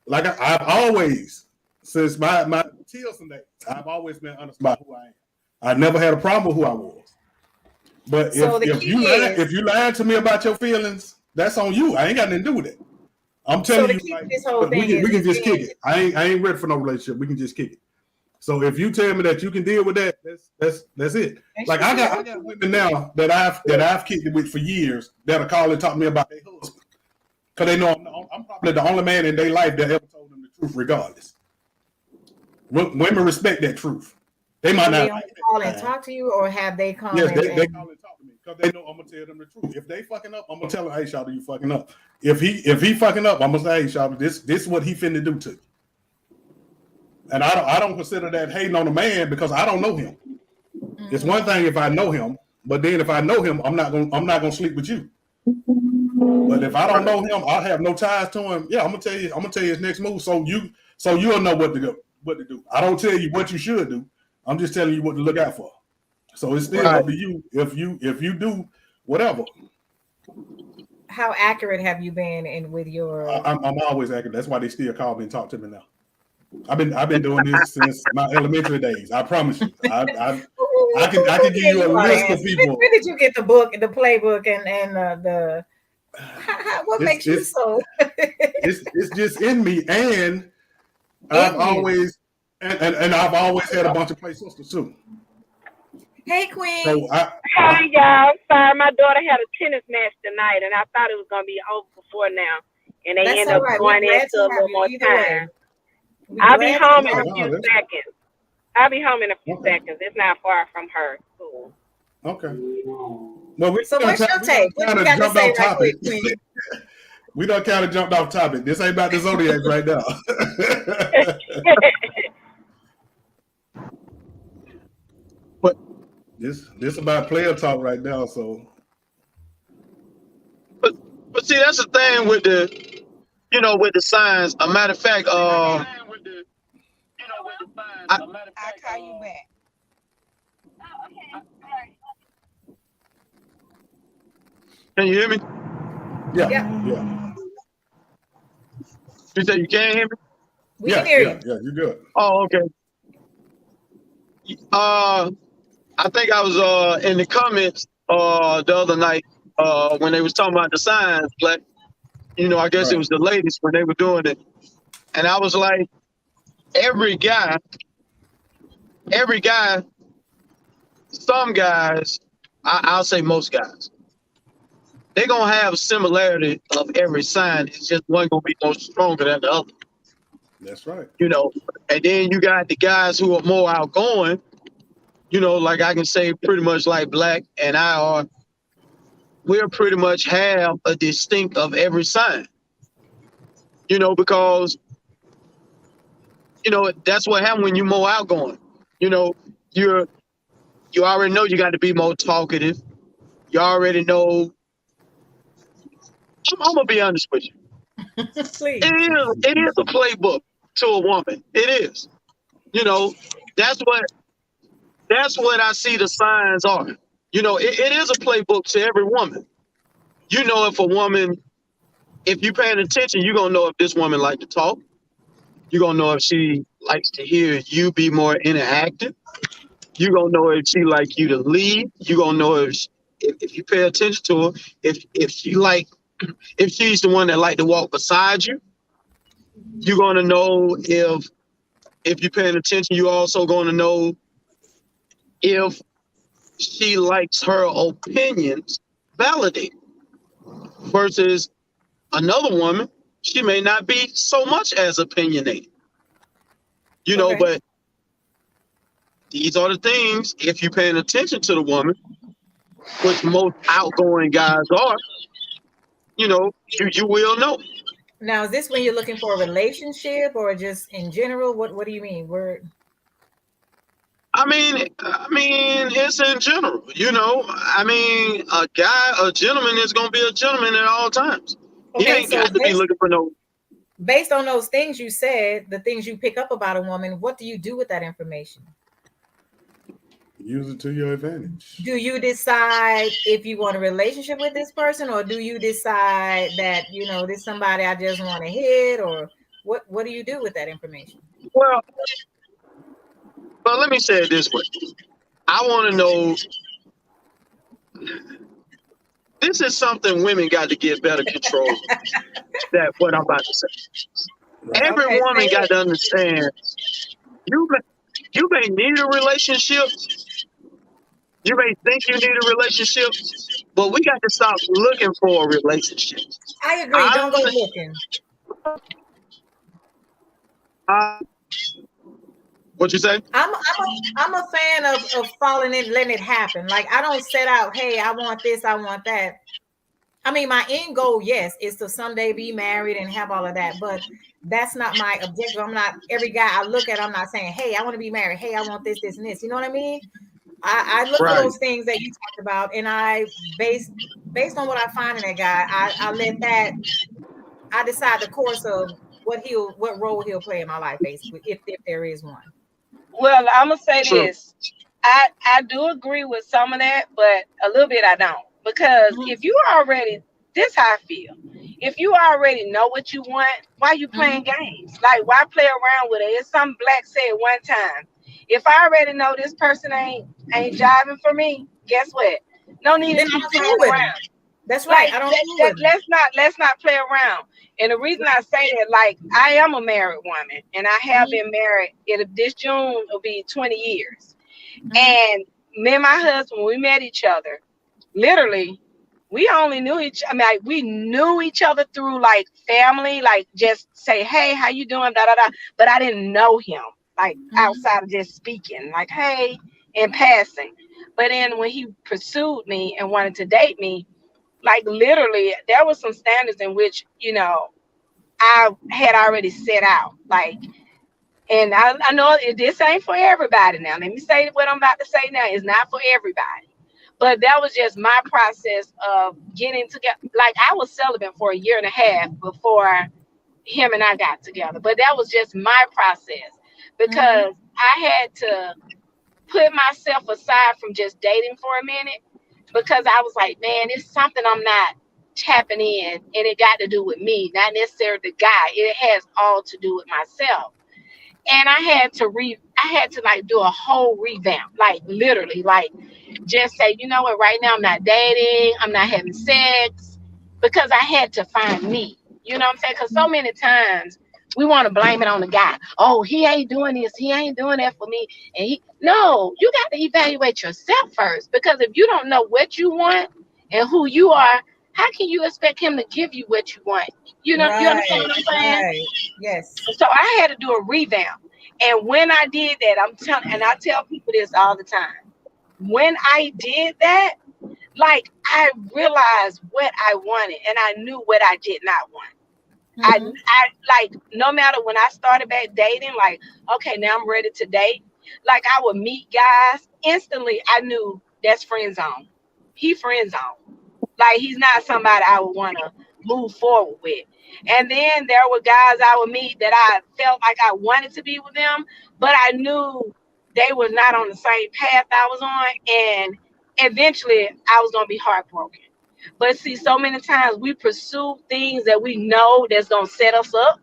Like, I've always, since my Tilson days, I've always been honest about who I am. I never had a problem with who I was. But if you lied to me about your feelings, that's on you. I ain't got nothing to do with it. I'm telling you, like, this whole thing we can just kick it. I ain't ready for no relationship. We can just kick it. So if you tell me that you can deal with that, that's it. Like, I got women now that I've kicked it with for years that'll call and talk to me about their husband. Because they know I'm probably the only man in their life that ever told them the truth, regardless. Women respect that truth. They might not call and talk to you, or have they come? Yes, they call and talk to me because they know I'm gonna tell them the truth. If they fucking up, I'm gonna tell them, "Hey, Shawty, you fucking up." If he fucking up, I'm gonna say, "Hey, Shawty, this is what he finna do to you." And I don't consider that hating on a man, because I don't know him. Mm-hmm. It's one thing if I know him, but then if I know him, I'm not gonna sleep with you. But if I don't know him, I have no ties to him. Yeah, I'm gonna tell you his next move, so you'll know what to do. I don't tell you what you should do. I'm just telling you what to look out for. So it's still up to you if you do whatever. How accurate have you been with your? I'm always accurate. That's why they still call me and talk to me now. I've been doing this since my elementary days. I promise you. I can give you a list of people. Where did you get the book, the playbook, and the? What makes you so? it's just in me, and I've always had a bunch of play sisters too. Hey, Queen. So hey, y'all. Sorry, my daughter had a tennis match tonight, and I thought it was gonna be over before now, and they ended up going into a little more time. I'll be home in a few seconds. It's not far from her school. Okay. Well, so what's your take? What you got to say right quick, Queen? We done kind of jumped off topic. This ain't about the Zodiac right now. What? This about player talk right now. So, but see, that's the thing with the signs. A matter of fact, I call you back. Oh, okay. Can you hear me? Yeah. You said you can't hear me? We can hear you. Yeah, you're good. Oh, okay. I think I was in the comments the other night when they was talking about the signs, but I guess it was the ladies when they were doing it. And I was like, every guy, some guys, I'll say most guys, they're going to have a similarity of every sign. It's just one going to be more stronger than the other. That's right. And then you got the guys who are more outgoing, like I can say pretty much like Black and I are, we'll pretty much have a distinct of every sign, because, that's what happens when you're more outgoing. You already know you got to be more talkative. You already know. I'm going to be honest with you. Please. It is a playbook to a woman. It is. That's what I see the signs are. It is a playbook to every woman. If you're paying attention, you're going to know if this woman likes to talk. You're going to know if she likes to hear you be more interactive. You're gonna know if she like you to lead. You're gonna know if you pay attention to her, if she's the one that like to walk beside you. You're gonna know if you're paying attention. You're also gonna know if she likes her opinions validated versus another woman. She may not be so much as opinionated, but these are the things, if you're paying attention to the woman, which most outgoing guys are, you will know. Now, is this when you're looking for a relationship or just in general? What do you mean? I mean, it's in general, a gentleman is going to be a gentleman at all times. Okay, he ain't got to be looking for no. Based on those things you said, the things you pick up about a woman, what do you do with that information? Use it to your advantage. Do you decide if you want a relationship with this person, or do you decide that, this is somebody I just want to hit, or what do you do with that information? Well, but let me say it this way. I want to know, this is something women got to get better control of. That what I'm about to say. Right. Every woman got to understand, you may need a relationship. You may think you need a relationship, but we got to stop looking for a relationship. I agree. Don't go looking. What you say? I'm a fan of falling in, letting it happen. Like, I don't set out, hey, I want this, I want that. I mean, my end goal, yes, is to someday be married and have all of that, but that's not my objective. I'm not, every guy I look at, I'm not saying, hey, I want to be married. Hey, I want this, this, and this. You know what I mean? I look for those things that you talked about, and I based on what I find in that guy, I decide the course of what role he'll play in my life, basically, if there is one. Well, I'm gonna say this. I do agree with some of that, but a little bit I don't. Because if you already, this how I feel. If you already know what you want, why you playing games? Like, why play around with it? It's something Black said one time. If I already know this person ain't jiving for me, guess what? No need to keep playing around. That's right. Like, let's not play around. And the reason I say that, like, I am a married woman, and I have been married. This June will be 20 years. And me and my husband, when we met each other, literally, we only knew we knew each other through like family, like just say, hey, how you doing? Da da da. But I didn't know him like outside of just speaking, like, hey, in passing. But then when he pursued me and wanted to date me, like literally, there was some standards in which, I had already set out. Like, and I know this ain't for everybody now. Let me say what I'm about to say now. It's not for everybody. But that was just my process of getting together. Like, I was celibate for 1.5 years before him and I got together. But that was just my process, because I had to put myself aside from just dating for a minute, because I was like, man, it's something I'm not tapping in, and it got to do with me, not necessarily the guy. It has all to do with myself. And I had to like do a whole revamp, like literally, like just say, you know what, right now I'm not dating, I'm not having sex, because I had to find me. You know what I'm saying? Because so many times we want to blame it on the guy. Oh, he ain't doing this, he ain't doing that for me. And no, you got to evaluate yourself first, because if you don't know what you want and who you are, how can you expect him to give you what you want? You know, you understand what I'm saying? Right. Yes. So I had to do a revamp. And when I did that, and I tell people this all the time. When I did that, like, I realized what I wanted, and I knew what I did not want. I like, no matter when I started back dating, like, okay, now I'm ready to date. Like, I would meet guys instantly. I knew that's friend zone. He friend zone. Like, he's not somebody I would want to move forward with. And then there were guys I would meet that I felt like I wanted to be with them, but I knew they were not on the same path I was on. And eventually I was going to be heartbroken. But see, so many times we pursue things that we know that's going to set us up,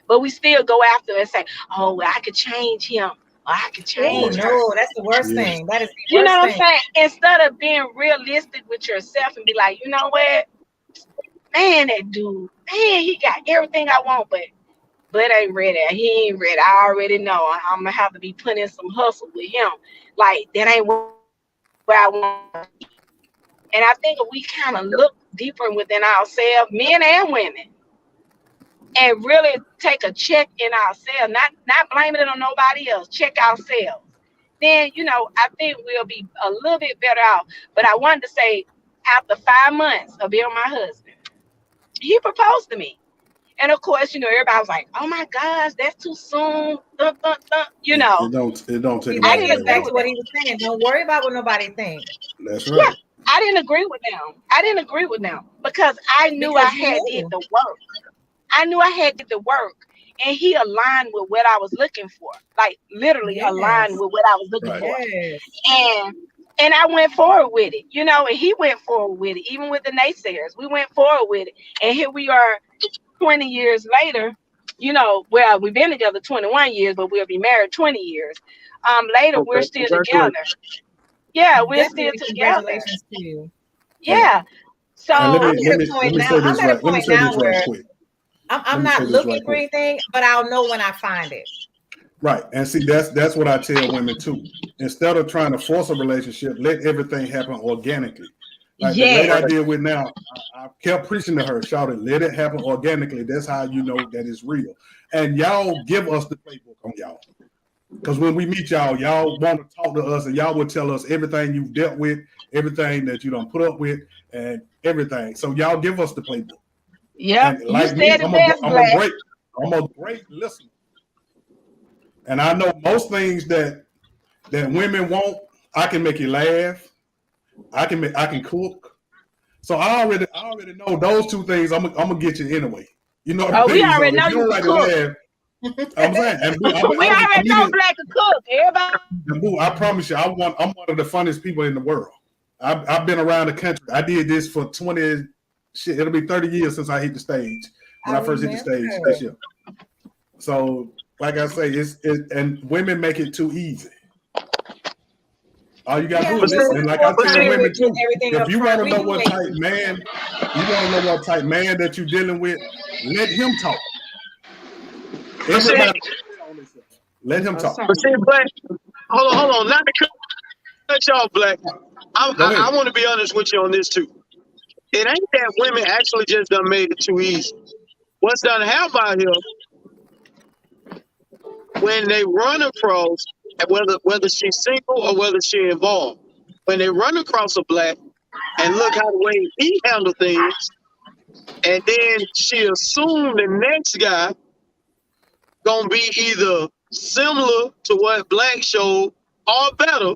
but we still go after and say, oh, well, I could change him. I could change her. No, that's the worst thing. That is the worst thing. You know what I'm saying? Instead of being realistic with yourself and be like, you know what? Man, that dude, man, he got everything I want, but ain't ready. He ain't ready. I already know. I'm gonna have to be putting in some hustle with him. Like, that ain't where I want to be. And I think if we kind of look deeper within ourselves, men and women, and really take a check in ourselves, not blaming it on nobody else, check ourselves, then, you know, I think we'll be a little bit better off. But I wanted to say, after 5 months of being my husband, he proposed to me. And of course, you know, everybody was like, "Oh my gosh, that's too soon." You know, it don't take. I didn't back to what he was saying. Don't worry about what nobody thinks. That's right. Yeah, I didn't agree with them because I knew I had did the work. I knew I had did the work, and he aligned with what I was looking for. Like literally aligned with what I was looking for. Yes. And I went forward with it, you know, and he went forward with it, even with the naysayers. We went forward with it, and here we are. 20 years later, you know, well, we've been together 21 years, but we'll be married 20 years. Later, we're still together. Yeah, we're still together. Congratulations to you. Yeah. So I'm at a point now where I'm not looking for anything, but I'll know when I find it. Right. And see, that's what I tell women too. Instead of trying to force a relationship, let everything happen organically. Like the lady I deal with now, I kept preaching to her, shouting, let it happen organically. That's how you know that it's real. And y'all give us the playbook on y'all. Because when we meet y'all want to talk to us and y'all will tell us everything you've dealt with, everything that you don't put up with, and everything. So y'all give us the playbook. Yeah, like me, I'm a great listener. And I know most things that women want, I can make you laugh. I can cook, so I already know those two things. I'm gonna get you anyway. You know. We already know you can cook. I'm saying, and we already know Black can cook. Everybody. And boo, I promise you, I'm one of the funniest people in the world. I've been around the country. I did this for 20. It'll be 30 years since I hit the stage. When I first hit the stage this year. So, like I say, and women make it too easy. All you gotta do is listen. And like I tell women too, if you want to know what type man, that you're dealing with, let him talk. Everybody, let him talk. But see, Black, hold on, not to cut y'all, Black. I want to be honest with you on this too. It ain't that women actually just done made it too easy. What's done happen out here when they run across, whether she's single or whether she's involved, when they run across a Black and look how the way he handle things, and then she assumed the next guy gonna be either similar to what Black showed or better,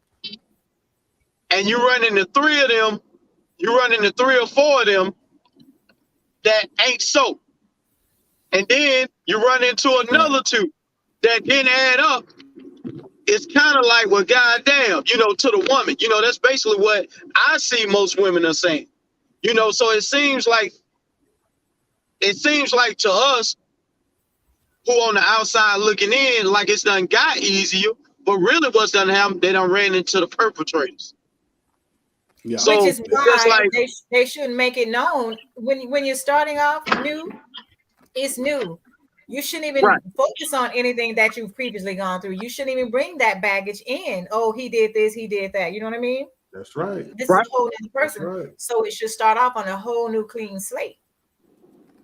and you run into three or four of them that ain't so, and then you run into another two that didn't add up. It's kind of like, well, goddamn, you know, to the woman, you know, that's basically what I see most women are saying, you know. So it seems like to us who on the outside looking in, like it's done got easier, but really what's done happen, they done ran into the perpetrators. Yeah. So, which is why they shouldn't make it known when you're starting off new. It's new. You shouldn't even focus on anything that you've previously gone through. You shouldn't even bring that baggage in. Oh, he did this, he did that. You know what I mean? That's right. This is a whole new person. So it should start off on a whole new clean slate.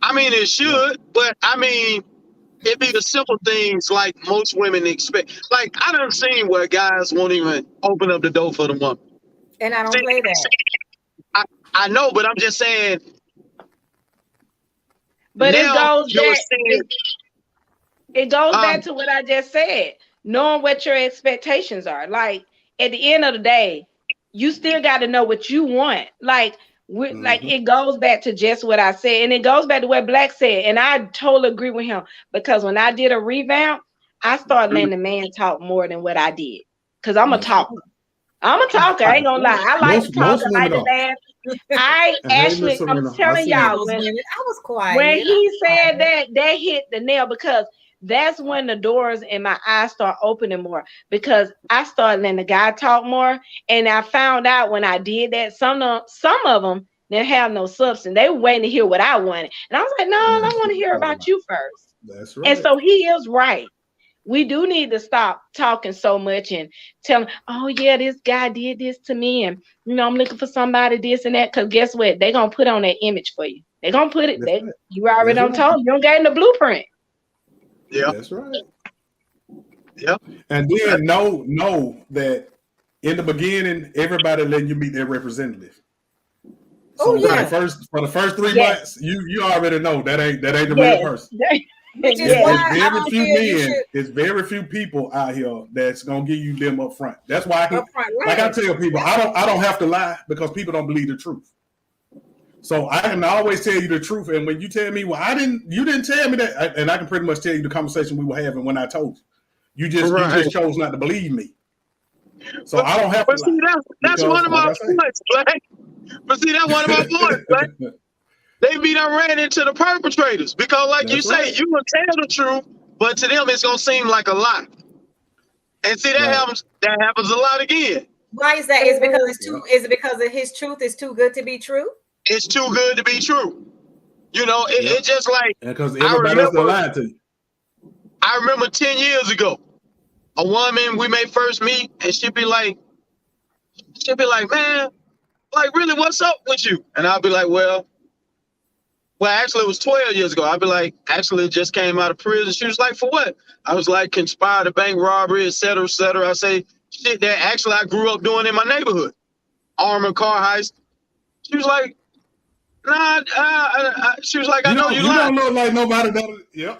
I mean, it should, but I mean, it'd be the simple things like most women expect. Like, I done seen where guys won't even open up the door for the woman. And I don't play that. I know, but I'm just saying. But it goes back to what I just said, knowing what your expectations are. Like, at the end of the day, you still got to know what you want. Like, like it goes back to just what I said, and it goes back to what Black said, and I totally agree with him, because when I did a revamp, I started letting the man talk more than what I did, because I'm a talker. I ain't gonna lie. I like to talk. I like to laugh. I'm telling y'all, when I was quiet. When he said that hit the nail, because that's when the doors in my eyes start opening more, because I started letting the guy talk more. And I found out when I did that, some of them didn't have no substance. They were waiting to hear what I wanted. And I was like, no, I want to hear about you first. That's right. And so he is right. We do need to stop talking so much and telling, oh yeah, this guy did this to me, and I'm looking for somebody this and that. Because guess what? They're gonna put on that image for you. They're gonna put it. You already done told. You don't get in the blueprint. Yeah, that's right. Yeah, and then know that in the beginning, everybody letting you meet their representative. So for the first 3 months, you already know that ain't the real person. Which is why there's very few people out here that's gonna give you them up front. That's why I tell people, I don't have to lie, because people don't believe the truth. So I can always tell you the truth. And when you tell me, well, you didn't tell me that, and I can pretty much tell you the conversation we were having when I told you. You just chose not to believe me. So I don't have to lie. See, that's one of my points, Black. But see, that's one of my points, Black. They be done ran into the perpetrators, because like you say, you will tell the truth, but to them it's gonna seem like a lie. And see, that happens a lot again. Why is that? Is it because of his truth is too good to be true? It's too good to be true. It's just like, because everybody else lied to you. I remember 10 years ago, a woman, we may first meet, and she'd be like, man, like, really, what's up with you? And I'll be like, well, actually, it was 12 years ago. I'd be like, actually, just came out of prison. She was like, for what? I was like, conspired a bank robbery, et cetera, et cetera. I say, shit that actually I grew up doing in my neighborhood. Armored car heist. She was like, nah, she was like, I know you lied. You don't look like nobody that, yeah.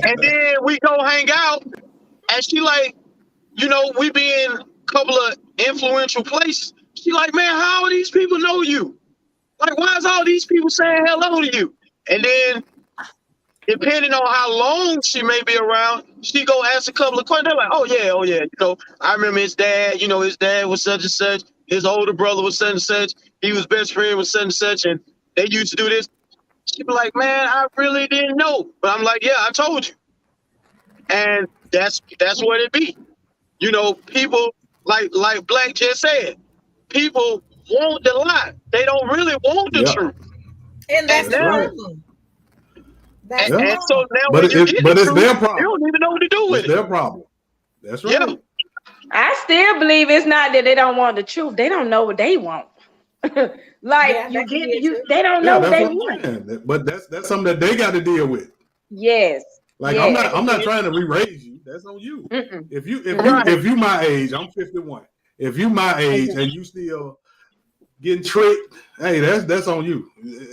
And then we go hang out, and she like, we be in a couple of influential places. She like, man, how do these people know you? Like, why is all these people saying hello to you? And then, depending on how long she may be around, she go ask a couple of questions. They're like, oh yeah. I remember his dad. His dad was such and such. His older brother was such and such. He was best friend with such and such, and they used to do this. She be like, man, I really didn't know. But I'm like, yeah, I told you. And that's what it be. People, like Black just said, people want the lie. They don't really want the truth. And that's the problem. And so now but it's their problem. You don't even know what to do with it. It's their problem. That's right. Yeah. I still believe it's not that they don't want the truth. They don't know what they want. They don't know what they want. But that's something that they got to deal with. Yes. Like I'm not trying to re-raise you. That's on you. Mm-mm. If you my age, I'm 51. If you my age and you still getting tricked, hey, that's on you.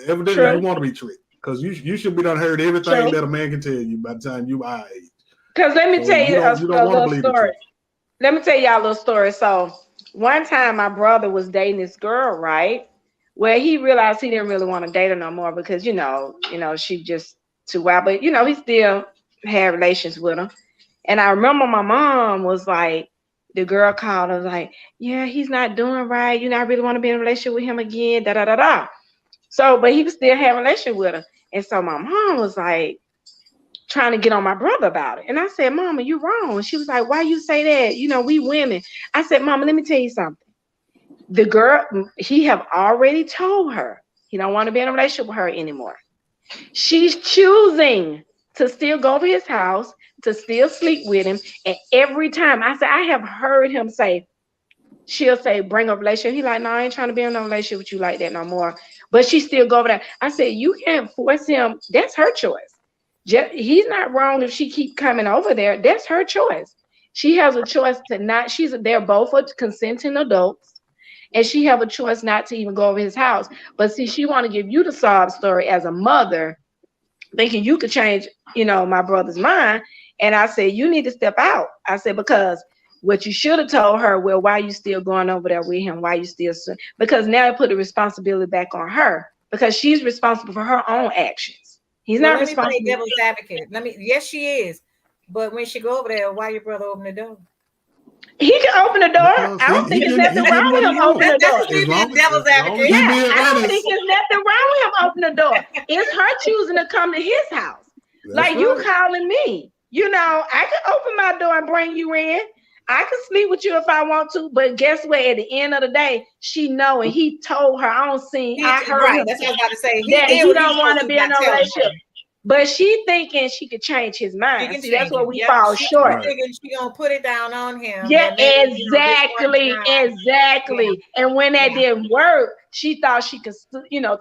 Evidently, you want to be tricked, because you should be done heard everything that a man can tell you by the time you my age. Because let me tell you a little story. Let me tell y'all a little story. So one time my brother was dating this girl, right? Where he realized he didn't really want to date her no more, because she just too wild. But he still had relations with her. And I remember my mom was like, the girl called her like, yeah, he's not doing right. I really want to be in a relationship with him again. Da da da da. So, but he was still having a relationship with her. And so my mom was like trying to get on my brother about it. And I said, Mama, you wrong. And she was like, why you say that? We women. I said, Mama, let me tell you something. The girl, he have already told her he don't want to be in a relationship with her anymore. She's choosing to still go to his house, to still sleep with him. And every time I have heard him say, she'll say, bring a relationship. He like, no, I ain't trying to be in a relationship with you like that no more. But she still go over there. I said, you can't force him. That's her choice. He's not wrong if she keep coming over there. That's her choice. She has a choice to not. They're both consenting adults, and she have a choice not to even go over his house. But see, she want to give you the sob story as a mother, thinking you could change, my brother's mind. And I said, you need to step out. I said, because what you should have told her, well, why you still going over there with him? Why you still? Because now it put the responsibility back on her, because she's responsible for her own actions. He's not responsible. Let me play devil's advocate. Yes, she is. But when she go over there, why your brother open the door? He can open the door. I don't think there's nothing wrong with him opening the door. Devil's advocate. I don't think there's nothing wrong with him opening the door. It's her choosing to come to his house. Like you calling me. You know, I can open my door and bring you in. I can sleep with you if I want to, but guess what? At the end of the day, she know, and he told her. I heard right. him That's what I was about to say. he don't want to be in a relationship. But she thinking she could change his mind. See, that's where we fall short. She gonna put it down on him. Yeah, exactly. And when that didn't work, she thought she could,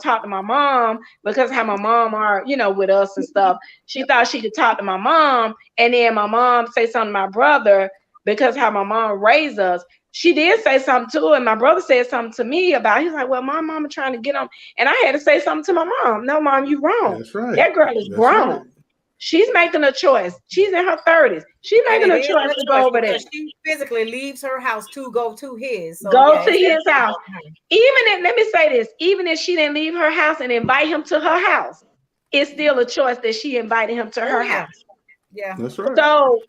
talk to my mom because how my mom are, with us and stuff. She thought she could talk to my mom, and then my mom say something to my brother because how my mom raised us. She did say something to her, and my brother said something to me about. He's like, "Well, my mama trying to get on," and I had to say something to my mom. No, mom, you wrong. That's right. That girl is grown. Right. She's making a choice. She's in her 30s. She's making a choice to go over there. She physically leaves her house to go to his. So to his house. Let me say this, even if she didn't leave her house and invite him to her house, it's still a choice that she invited him to her house. Yeah. That's right. So,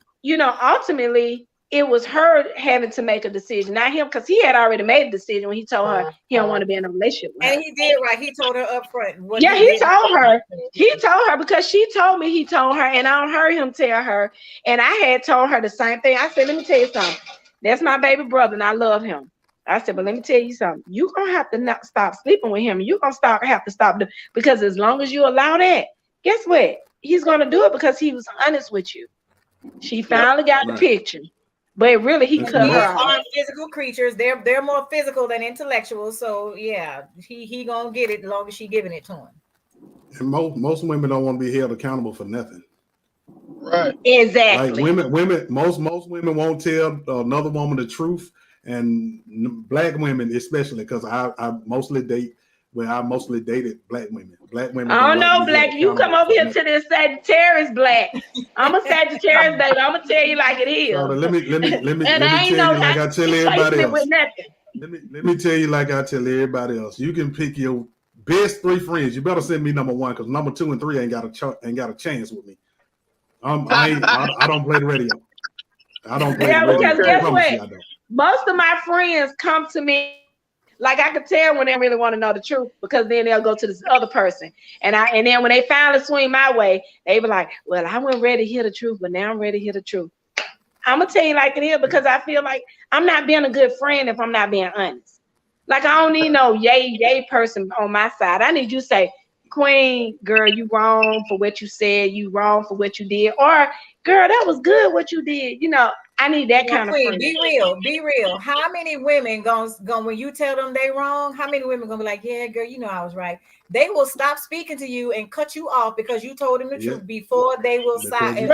ultimately, it was her having to make a decision, not him, because he had already made a decision when he told her he don't want to be in a relationship with her. And he did right. He told her up front. He told her. He told her because she told me he told her, and I don't heard him tell her. And I had told her the same thing. I said, let me tell you something. That's my baby brother, and I love him. I said, but let me tell you something. You're going to have to not stop sleeping with him. You're going to have to stop because as long as you allow that, guess what? He's going to do it because he was honest with you. She finally got the picture. But really, he cut her off. Are physical creatures. They're more physical than intellectual. So yeah, he gonna get it as long as she giving it to him. And most women don't want to be held accountable for nothing. Right. Exactly. Like most women won't tell another woman the truth, and black women especially, because I mostly dated black women. Black women. I don't know, black. You come over here to this Sagittarius black. I'm a Sagittarius, baby. I'm gonna tell you like it is. Let me tell you like I tell everybody else. Let me tell you like I tell everybody else. You can pick your best 3 friends. You better send me number 1 because number 2 and 3 ain't got a chance with me. I don't play the radio. I don't play the radio. Because guess what? Most of my friends come to me. Like I could tell when they really want to know the truth because then they'll go to this other person. And then when they finally swing my way, they be like, well, I wasn't ready to hear the truth, but now I'm ready to hear the truth. I'm going to tell you like it is because I feel like I'm not being a good friend if I'm not being honest. Like I don't need no yay person on my side. I need you to say, Queen, girl, you wrong for what you said. You wrong for what you did. Or, girl, that was good what you did. I need that kind of friend. Be real. How many women going when you tell them they wrong? How many women gonna be like, yeah, girl, I was right? They will stop speaking to you and cut you off because you told them the truth before they will side.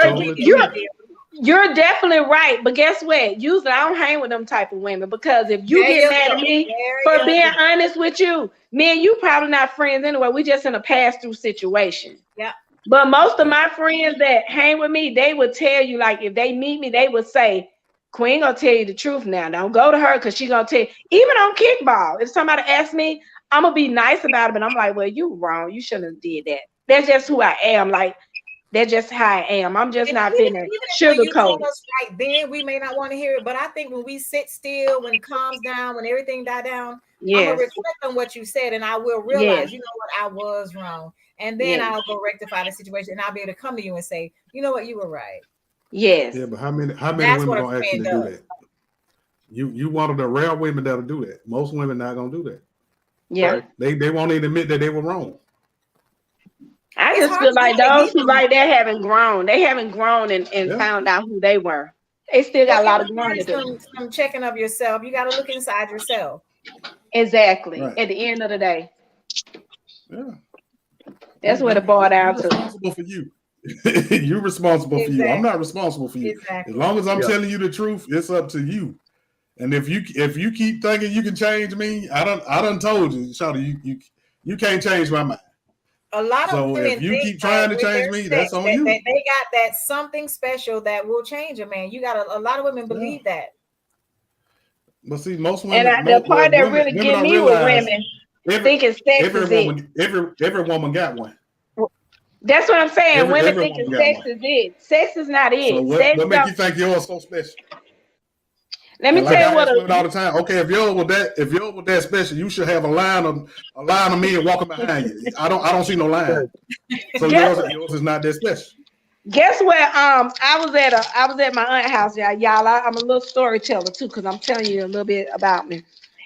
You're definitely right, but guess what? Usually I don't hang with them type of women because if you get mad at me for being honest with you, me and you probably not friends anyway. We just in a pass-through situation. Yeah. But most of my friends that hang with me, they would tell you, like, if they meet me, they would say, Queen gonna tell you the truth now. Don't go to her because she gonna tell you. Even on kickball, if somebody asks me, I'm gonna be nice about it, but I'm like, well, you wrong. You shouldn't have did that. That's just who I am. Like, that's just how I am. I'm just not feeling sugarcoat. Right then, we may not want to hear it, but I think when we sit still, when it calms down, when everything die down, I'm gonna reflect on what you said, and I will realize, you know what, I was wrong. And then I'll go rectify the situation, and I'll be able to come to you and say, you know what, you were right. Yes. Yeah, but how many women gonna actually do that? You one of the rare women that'll do that. Most women not gonna do that. Yeah. Right? They won't even admit that they were wrong. I just feel like those who like that haven't grown. They haven't grown and found out who they were. They still got a lot of growing to do. Some checking of yourself. You got to look inside yourself. Exactly. Right. At the end of the day. Yeah. That's what it boiled down to. Responsible for you. You're responsible for you. I'm not responsible for you. Exactly. As long as I'm telling you the truth, it's up to you. And if you keep thinking you can change me, I done told you, Shawty, you can't change my mind. A lot of women, if you keep trying to change me, that's on you. They got that something special that will change a man. You got a lot of women believe that. But see, most women, and the part that really get me with women thinking sex is it. Every woman got one. That's what I'm saying. Women thinking sex is it. Sex is not it. So what makes you think yours so special? Let me tell you what all the time. Okay, if yours was that special, you should have a line of men walking behind you. I don't see no line. So yours is not that special. Guess what? I was at my aunt's house, y'all. I'm a little storyteller too, because I'm telling you a little bit about me.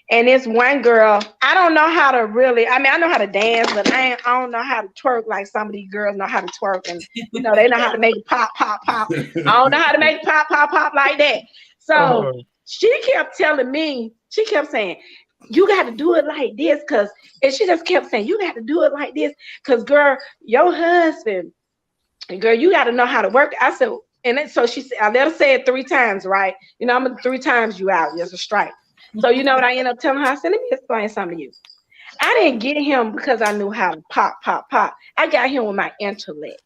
And this one girl, I don't know how to really. I mean, I know how to dance, but I don't know how to twerk like some of these girls know how to twerk, and they know how to make it pop, pop, pop. I don't know how to make it pop, pop, pop like that. So she kept telling me, she kept saying, you got to do it like this, and she just kept saying, you got to do it like this, because girl, your husband. And girl, you got to know how to work. I said, and then, so she said, I let her say it 3 times, right? I'm gonna 3 times you out. There's a strike. So you know what I ended up telling her? I said, let me explain something to you. I didn't get him because I knew how to pop, pop, pop. I got him with my intellect.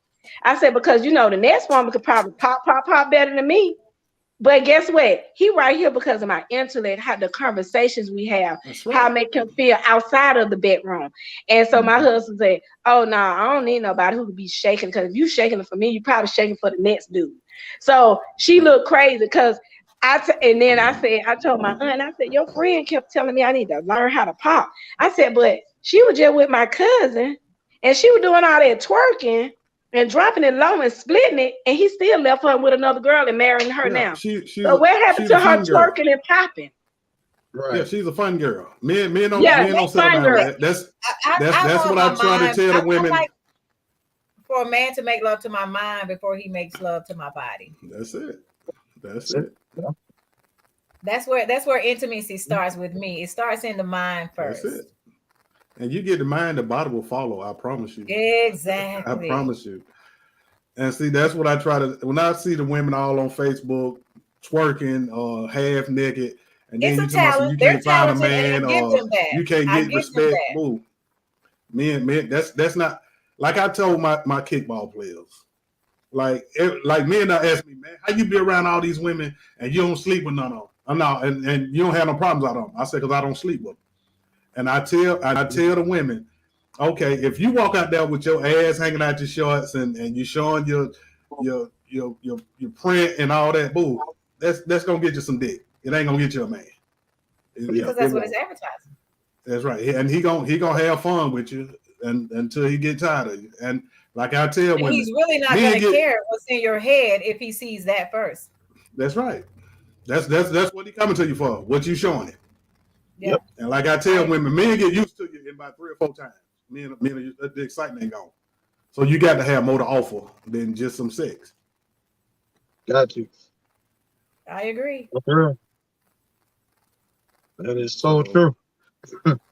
I said, because the next woman could probably pop, pop, pop better than me. But guess what? He right here because of my intellect, how the conversations we have, how I make him feel outside of the bedroom. And so my husband said, oh, no, I don't need nobody who could be shaking, because if you shaking it for me, you probably shaking for the next dude. So she looked crazy because I told my aunt, I said, your friend kept telling me I need to learn how to pop. I said, but she was just with my cousin and she was doing all that twerking and dropping it low and splitting it, and he still left her with another girl and marrying her now. So what happened to her twerking and popping? Right. Yeah, she's a fun girl. Men don't settle down with that. That's what I try to tell the women. Like for a man to make love to my mind before he makes love to my body. That's it. That's where intimacy starts with me. It starts in the mind first. That's it. And you get the mind, the body will follow. I promise you. Exactly. I promise you. And see, that's what I try to. When I see the women all on Facebook twerking, half naked, and then you can't find a man, or you can't get respect. Boo. Men, that's not like I told my kickball players. Like men not ask me, man, how you be around all these women and you don't sleep with none of them? I'm not, and you don't have no problems out of them. I said, because I don't sleep with them. And I tell the women, okay, if you walk out there with your ass hanging out your shorts and you showing your print and all that, boo, that's gonna get you some dick. It ain't gonna get you a man. Because that's what it's advertising. That's right. And he gonna have fun with you until he get tired of you. And like I tell women, he's really not gonna care what's in your head if he sees that first. That's right. That's what he coming to you for. What you showing him. Yep. And like I tell women, men get used to you in about 3 or 4 times. Men the excitement gone. So you got to have more to offer than just some sex. Got you. I agree. That is so true.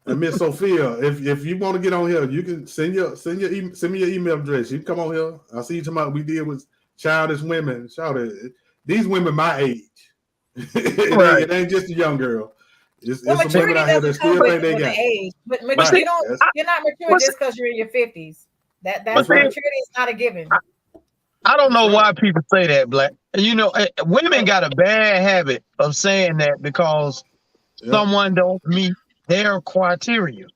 And Miss Sophia, if you want to get on here, you can send me your email address. You can come on here. I see you talking about we deal with childish women. These women my age. It ain't just a young girl. It's some women out here that still think they got age. But you're not mature just because you're in your 50s. That's maturity is not a given. I don't know why people say that, Black. Women got a bad habit of saying that because someone don't meet their criteria.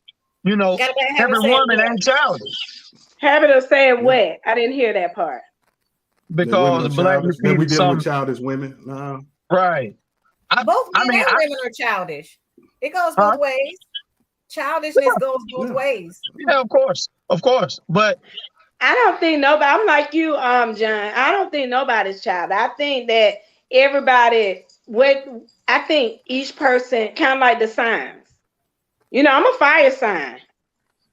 Every woman ain't childish. Habit of saying what? I didn't hear that part. Because Black people we deal with childish women. No. Right. Both men and women are childish. It goes both ways. Childishness goes both ways. Yeah, of course. But I don't think nobody. I'm like you, John. I don't think nobody's child. I think that everybody. I think each person kind of like the signs. I'm a fire sign.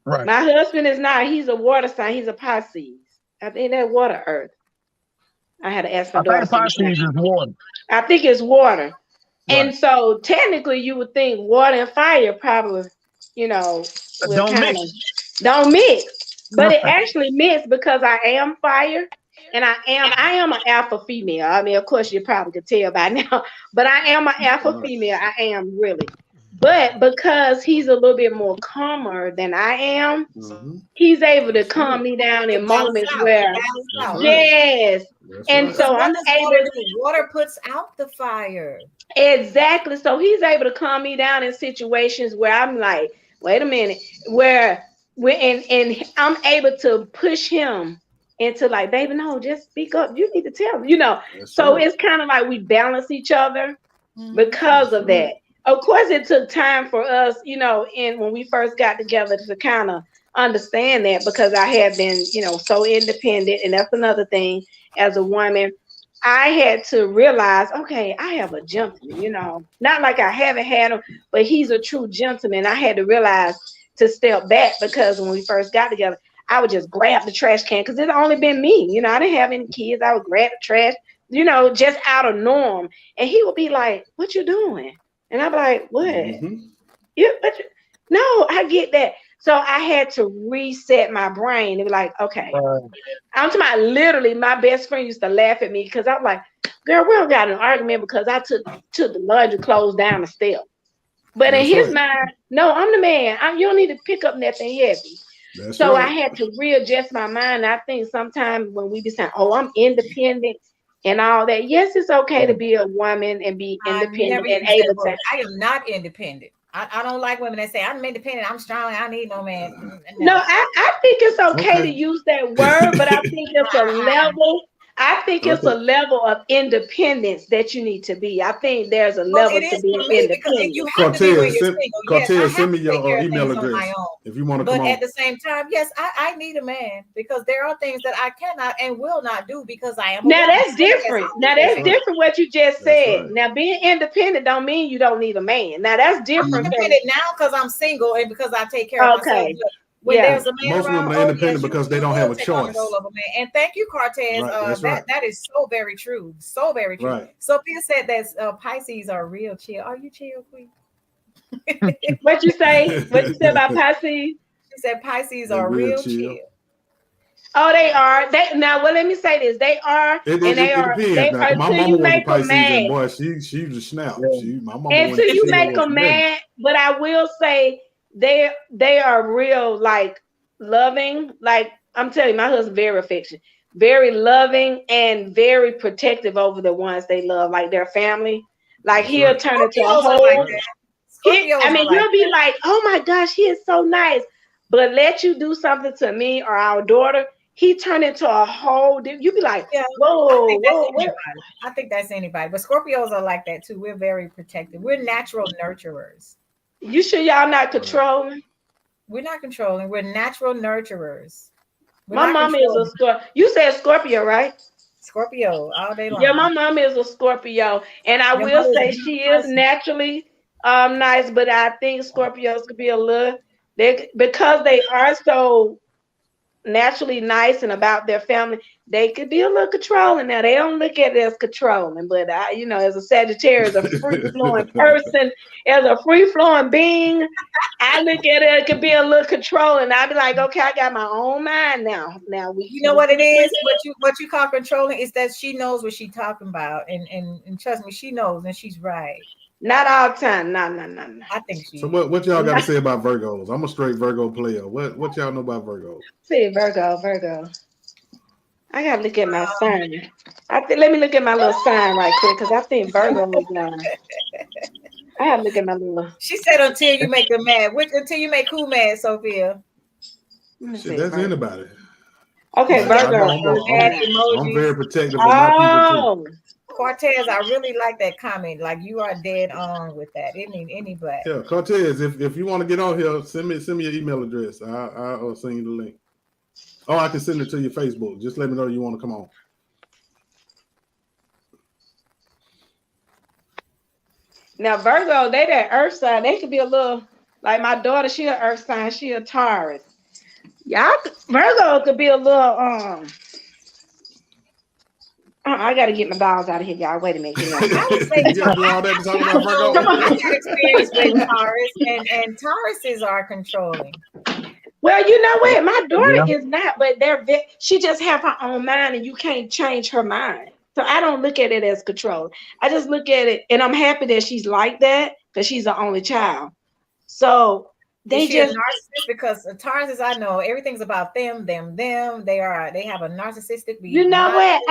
Right. My husband is not. He's a water sign. He's a Pisces. I think that's water earth. I had to ask my daughter. Pisces is water. I think it's water. Right. And so technically you would think water and fire probably, don't mix. But it actually mix because I am fire and I am an alpha female. I mean, of course you probably could tell by now, but I am an alpha female. I am really. But because he's a little bit more calmer than I am, he's able to calm me down in moments where, yes. And so I'm able to. Water puts out the fire. Exactly. So he's able to calm me down in situations where I'm like, wait a minute, and I'm able to push him into like, baby, no, just speak up. You need to tell me, So it's kind of like we balance each other because of that. of course, it took time for us, you know, when we first got together to kind of understand that, because I had been, you know, so independent. And that's another thing as a woman. I had to realize, okay, I have a gentleman, you know, not like I haven't had him, but he's a true gentleman. I had to realize to step back, because when we first got together, I would just grab the trash can, because it's only been me, you know, I didn't have any kids. I would grab the trash, you know, just out of norm. And he would be like, what you doing? And I'd be like, what? Mm-hmm. No, I get that. So I had to reset my brain and be like, okay. I'm talking about literally, my best friend used to laugh at me because I'm like, girl, we don't got an argument because I took the laundry clothes down the step. But in his mind, no, I'm the man. You don't need to pick up nothing heavy. So I had to readjust my mind. I think sometimes when we be saying, oh, I'm independent and all that. Yes, it's okay to be a woman and be independent and able to. I am not independent. I don't like women that say I'm independent, I'm strong, I don't need no man. No, I think it's okay to use that word, but I think it's a level. I think it's a level of independence that you need to be. I think there's a level to be independent. You have to be when you're single. Cortez, send me your email address if you want to come on. But at the same time, yes, I need a man, because there are things that I cannot and will not do because I am. Now that's different. Now that's different what you just said. Right. Now being independent don't mean you don't need a man. Now that's different. I'm independent now because I'm single and because I take care of myself. When there's a man most around, women are independent because they don't have a choice. And thank you, Cortez. Right, that is so very true. So very true. Right. Sophia said that Pisces are real chill. Are you chill, Queen? What you say? What you said about Pisces? She said Pisces are real chill. Oh, they are. Now, well, let me say this: they are, and they are. My mama was a Pisces, and boy, she was a snap. Yeah. My mama until you make them mad. But I will say, they are real, like loving. Like I'm telling you, my husband very affectionate, very loving, and very protective over the ones they love, like their family. Like he'll turn into a whole. You'll be like, oh my gosh, he is so nice. But let you do something to me or our daughter, he turned into a whole. You be like, whoa. I think that's anybody. But Scorpios are like that too. We're very protective. We're natural nurturers. You sure y'all not controlling? We're not controlling. We're natural nurturers. My mom is a Scorpio. You said Scorpio, right? Scorpio all day long. Yeah, my mom is a Scorpio, and I will say she is naturally nice, but I think Scorpios could be a little. Because they are so naturally nice and about their family, they could be a little controlling. Now they don't look at it as controlling, but as a Sagittarius, a free-flowing person, as a free-flowing being, I look at it could be a little controlling. I'd be like, okay, I got my own mind now. Now you know what it is? What you call controlling is that she knows what she's talking about, and trust me, she knows, and she's right. Not all the time. No. I think she. So what y'all got to say about Virgos? I'm a straight Virgo player. What y'all know about Virgos? See, Virgo. I gotta look at my sign. Let me look at my little sign right quick, because I think Virgo is mine. I have to look at my little. She said until you make them mad. Until you make who mad, Sophia? Shit, that's anybody. Okay, Virgo. I'm very protective of my people too. Cortez, I really like that comment. Like you are dead on with that. Any black. Yeah, Cortez, if you want to get on here, send me your email address. I'll send you the link. Or I can send it to your Facebook. Just let me know you want to come on. Now Virgo, they that earth sign, they could be a little like my daughter, she an earth sign, she a Taurus. Y'all Virgo could be a little I gotta get my dogs out of here, y'all. Wait a minute. I would say you gotta do all that to talk about Virgo. I had experience with Taurus, and Tauruses are controlling. Well, you know what? My daughter is not, but she just have her own mind, and you can't change her mind. So I don't look at it as control. I just look at it, and I'm happy that she's like that because she's the only child. So they just narcissist, because the Tauruses I know, everything's about them. They have a narcissistic view. You know what?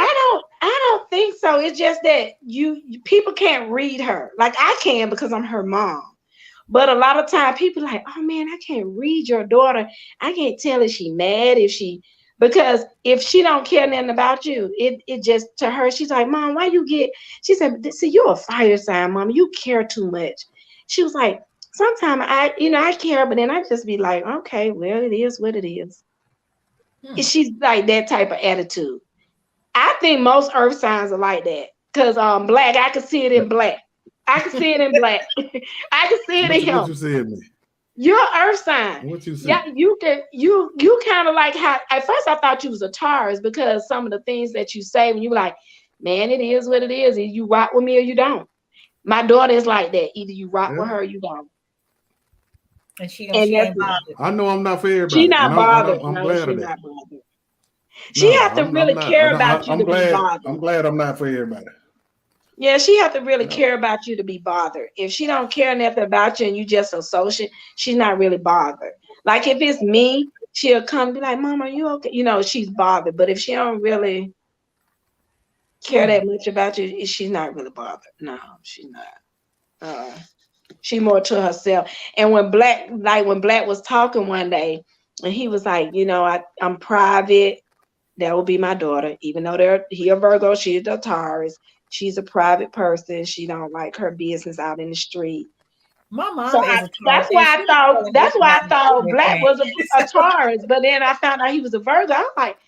I don't think so. It's just that people can't read her like I can because I'm her mom. But a lot of time people like, oh man, I can't read your daughter. I can't tell if she mad, because if she don't care nothing about you, it just to her, she's like, Mom, why you get? She said, see, you're a fire sign, Mom. You care too much. She was like, sometimes I care, but then I just be like, okay, well, it is what it is. And she's like that type of attitude. I think most earth signs are like that. Because Black, I can see it in Black. I can see it in Black. I can see it in him. What you see in me? You're earth sign. What you see? Yeah, you kind of like how at first I thought you was a Taurus because some of the things that you say when you like, man, it is what it is. Either you rock with me or you don't. My daughter is like that. Either you rock with her or you don't. And she ain't bothered. I know I'm not for everybody. She's not bothered. I'm glad of that. She has to really care about you to be bothered. I'm glad I'm not for everybody. Yeah, she has to really care about you to be bothered. If she don't care nothing about you and you just associate, she's not really bothered. Like if it's me, she'll come and be like, Mom, are you okay? You know, she's bothered. But if she don't really care that much about you, she's not really bothered. No, she's not. She more to herself. And when Black was talking one day, and he was like, you know, I'm private. That will be my daughter. Even though he a Virgo, she's a Taurus. She's a private person. She don't like her business out in the street. My mom so is a Taurus. That's why I thought Black was a Taurus. But then I found out he was a Virgo. I'm like,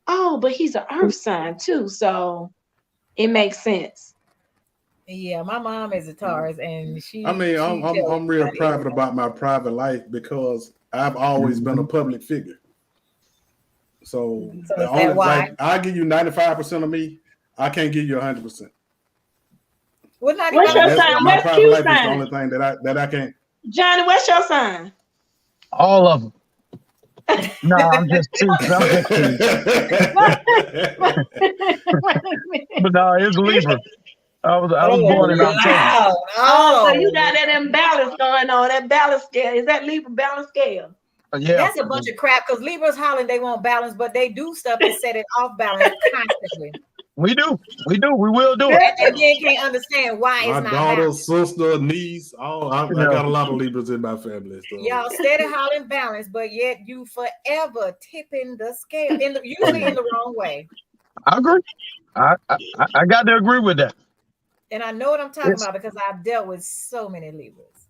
oh, but he's an earth sign too. So it makes sense. Yeah, my mom is a Taurus, and I'm real private about my private life because I've always been a public figure. So I give you 95% of me. I can't give you 100%. What's your sign? My private life is the only thing that I can't. Johnny, what's your sign? All of them. No, I'm just teasing. But no, it's Libra. I was born in October. So you got that imbalance going on. That balance scale. Is that Libra balance scale? Yeah. That's a bunch of crap because Libras hollering they want balance, but they do stuff to set it off balance constantly. We do. We will do it. And then can't understand why it's not my daughter, balanced. Sister, niece, I got a lot of Libras in my family. So. Y'all steady hollering balance, but yet you forever tipping the scale usually in the wrong way. I agree. I got to agree with that. And I know what I'm talking about because I've dealt with so many Libras.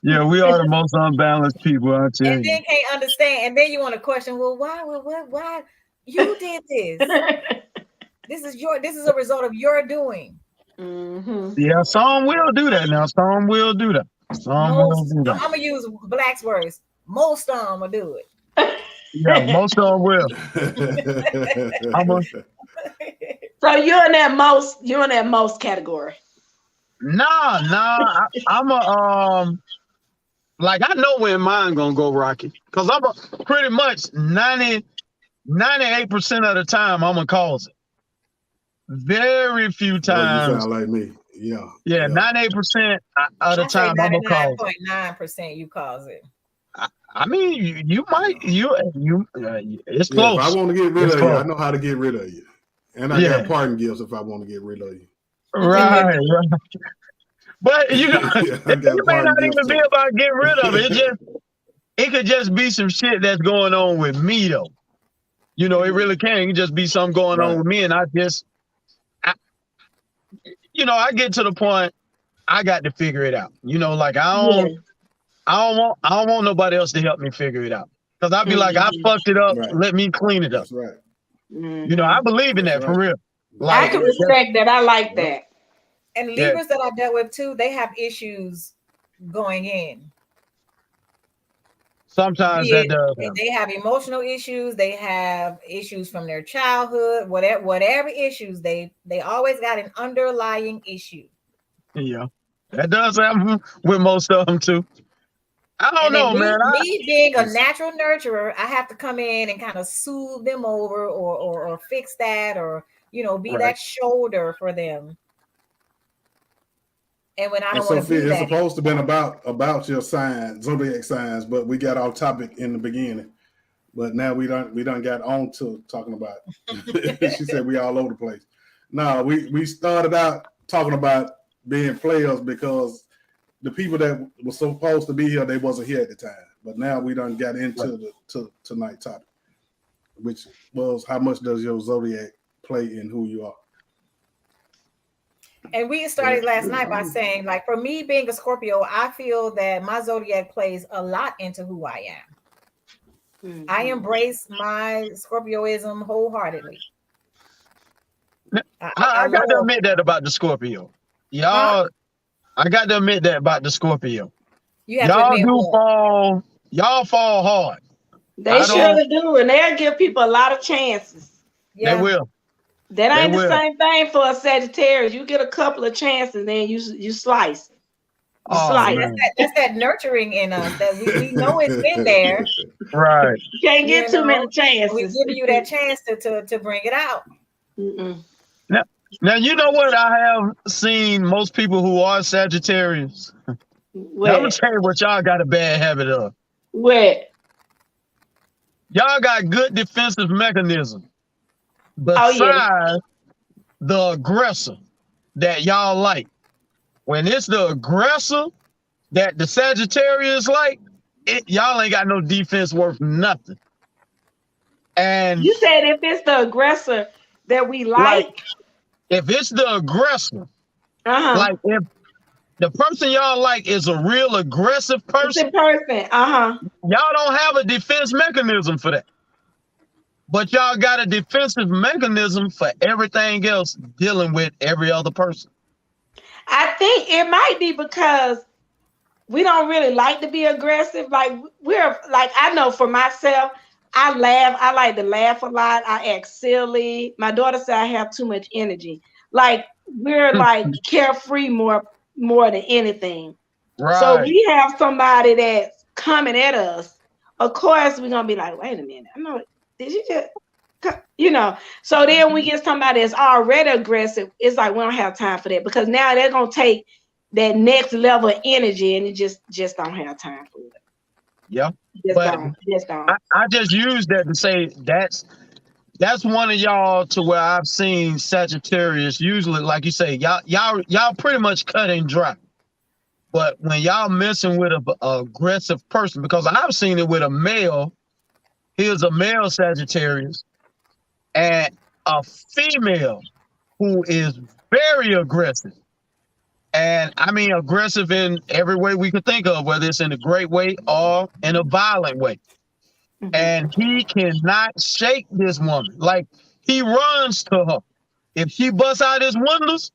Yeah, we are the most unbalanced people, I tell you. And then can't understand. And then you want to question, well, why you did this? This is a result of your doing. Mm-hmm. Yeah, some will do that now. Some will do that. I'm gonna use Black's words. Most of them will do it. Yeah, most of them will. So you're in that most category. Nah. I'm a like I know when mine gonna go rocky because I'm pretty much 98% of the time I'm gonna cause it. Very few times. You sound like me. Yeah. 98% of the time I'm gonna cause it. 99% you cause it. I mean, you might. It's close. If I want to get rid of you, I know how to get rid of you, and I got pardon gifts if I want to get rid of you. Right. But it may not even be about getting rid of it. It could just be some shit that's going on with me though. You know, it really can. It can just be something going on with me, and I get to the point I got to figure it out. You know, like I don't want nobody else to help me figure it out. Because I'd be like, I fucked it up. Right. Let me clean it up. That's right. You know, I believe in that for real. Like, I can respect that. I like that. And Libras that I dealt with too, they have issues going in. Sometimes that does. They have emotional issues. They have issues from their childhood. Whatever issues, they always got an underlying issue. Yeah, that does happen with most of them too. I don't know, man. Me being a natural nurturer, I have to come in and kind of soothe them over or fix that or, be that shoulder for them. And when I don't want to be it's supposed to be about your sign, zodiac signs, but we got off topic in the beginning. But now we done got on to talking about it. She said we all over the place. No, we started out talking about being players because the people that were supposed to be here, they wasn't here at the time. But now we done got into the tonight topic, which was how much does your zodiac play in who you are? And we started last night by saying, like, for me being a Scorpio, I feel that my zodiac plays a lot into who I am. Mm-hmm. I embrace my Scorpioism wholeheartedly. I got to admit that about the Scorpio. Y'all, I got to admit that about the Scorpio. Y'all fall hard. They surely do, and they'll give people a lot of chances. Yeah. They will. That ain't the same thing for a Sagittarius. You get a couple of chances, then you slice. That's that nurturing in us that we know it's been there. Right. You can't get too many chances. We give you that chance to bring it out. Mm-mm. Now you know what I have seen most people who are Sagittarius. I'm gonna tell you what y'all got a bad habit of. What? Y'all got good defensive mechanism. Besides the aggressor that y'all like. When it's the aggressor that the Sagittarius like, y'all ain't got no defense worth nothing. And you said if it's the aggressor that we like if it's the aggressor, like if the person y'all like is a real aggressive person, y'all don't have a defense mechanism for that. But y'all got a defensive mechanism for everything else dealing with every other person. I think it might be because we don't really like to be aggressive. Like I know for myself, I laugh. I like to laugh a lot. I act silly. My daughter said I have too much energy. Like we're like carefree more than anything. Right. So we have somebody that's coming at us. Of course, we're gonna be like, wait a minute. I know. Did you just, so then we get somebody that's already aggressive. It's like, we don't have time for that because now they're going to take that next level of energy and it just don't have time for it. Yeah. I just use that to say that's one of y'all to where I've seen Sagittarius usually, like you say, y'all pretty much cut and dry. But when y'all messing with a aggressive person, because I've seen it with a male, here's a male Sagittarius and a female who is very aggressive. And I mean aggressive in every way we could think of, whether it's in a great way or in a violent way. Mm-hmm. And he cannot shake this woman. Like he runs to her. If she busts out his windows,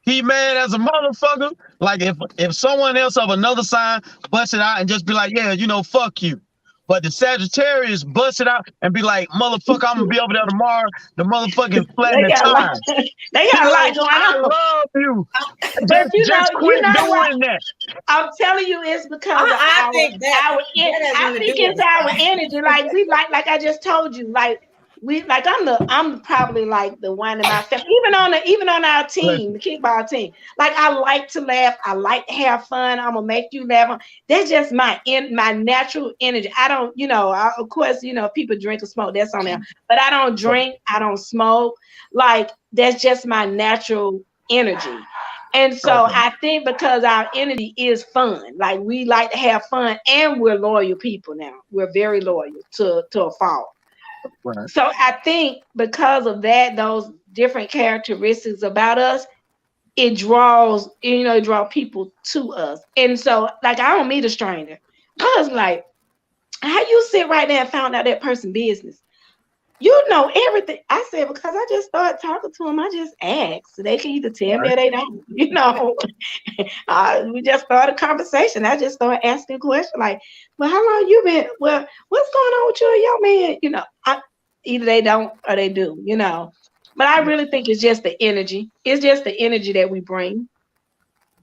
he mad as a motherfucker. Like if someone else of another sign busts it out and just be like, yeah, fuck you. But the Sagittarius bust it out and be like, motherfucker, I'm gonna be over there tomorrow. The motherfucking flattening the time. They got a lot going on. I love you. But just quit doing that. I'm telling you, it's because I think it's our energy. Like we like I just told you, I'm probably like the one in my family, even on our team, the kickball team. Like I like to laugh, I like to have fun. I'm gonna make you laugh. That's just my natural energy. I don't, of course, people drink or smoke. That's on there, but I don't drink. I don't smoke. Like that's just my natural energy. And so I think because our energy is fun, like we like to have fun, and we're loyal people now. We're very loyal to a fault. Right. So I think because of that, those different characteristics about us, it draws people to us. And so, like, I don't meet a stranger. I was like, how you sit right there and found out that person's business? You know everything. I said, because I just started talking to them. I just asked. So they can either tell me or they don't. We just started a conversation. I just started asking questions like, well, how long you been? Well, what's going on with you and your man? Either they don't or they do, But I really think it's just the energy. It's just the energy that we bring.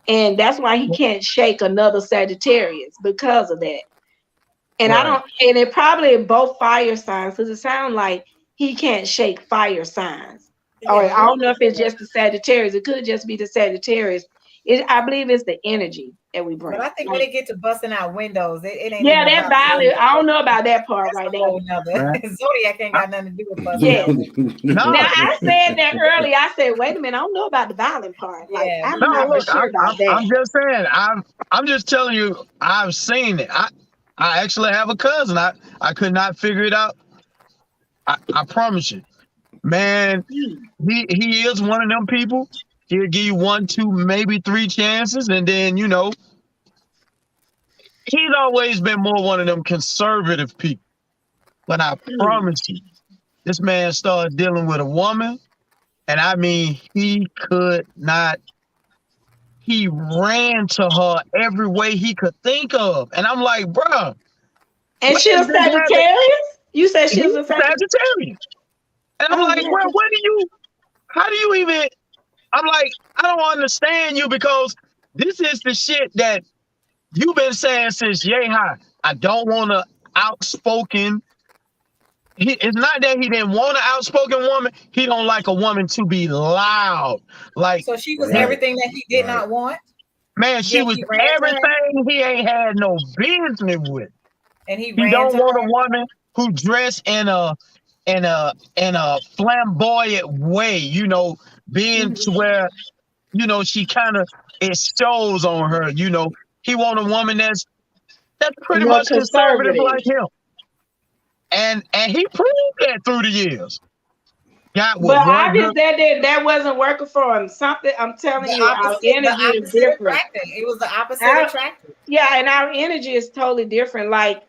And that's why he can't shake another Sagittarius because of that. And and it probably both fire signs, because it sounds like he can't shake fire signs. Yeah. Or I don't know if it's just the Sagittarius. It could just be the Sagittarius. I believe it's the energy that we bring. But I think when they get to busting out windows, it ain't. Yeah, that's valid. I don't know about that part right there. Zodiac ain't got nothing to do with busting. Yeah. Now I said that earlier. I said, wait a minute, I don't know about the violent part. Like I'm not sure about that. I'm just saying. I'm just telling you. I've seen it. I actually have a cousin. I could not figure it out. I promise you, man. He is one of them people. He'll give you 1, 2, maybe 3 chances, and then he's always been more one of them conservative people. But I promise you, this man started dealing with a woman, and I mean, he could not. He ran to her every way he could think of, and I'm like, bruh. And she was Sagittarius? You said she was a Sagittarius. And I'm like, bro, how do you even, I'm like, I don't understand you, because this is the shit that you've been saying since yay high. I don't want an outspoken. It's not that he didn't want an outspoken woman. He don't like a woman to be loud. Like, so she was everything that he did not want. Man, she was everything he ain't had no business with. And he don't want a woman who dressed in a flamboyant way, being to where, she kind of, it shows on her, He want a woman that's pretty much conservative like him. And he proved that through the years. But obviously that wasn't working for him. Something, I'm telling you, our energy is different. It was the opposite attractive. Yeah, and our energy is totally different. Like,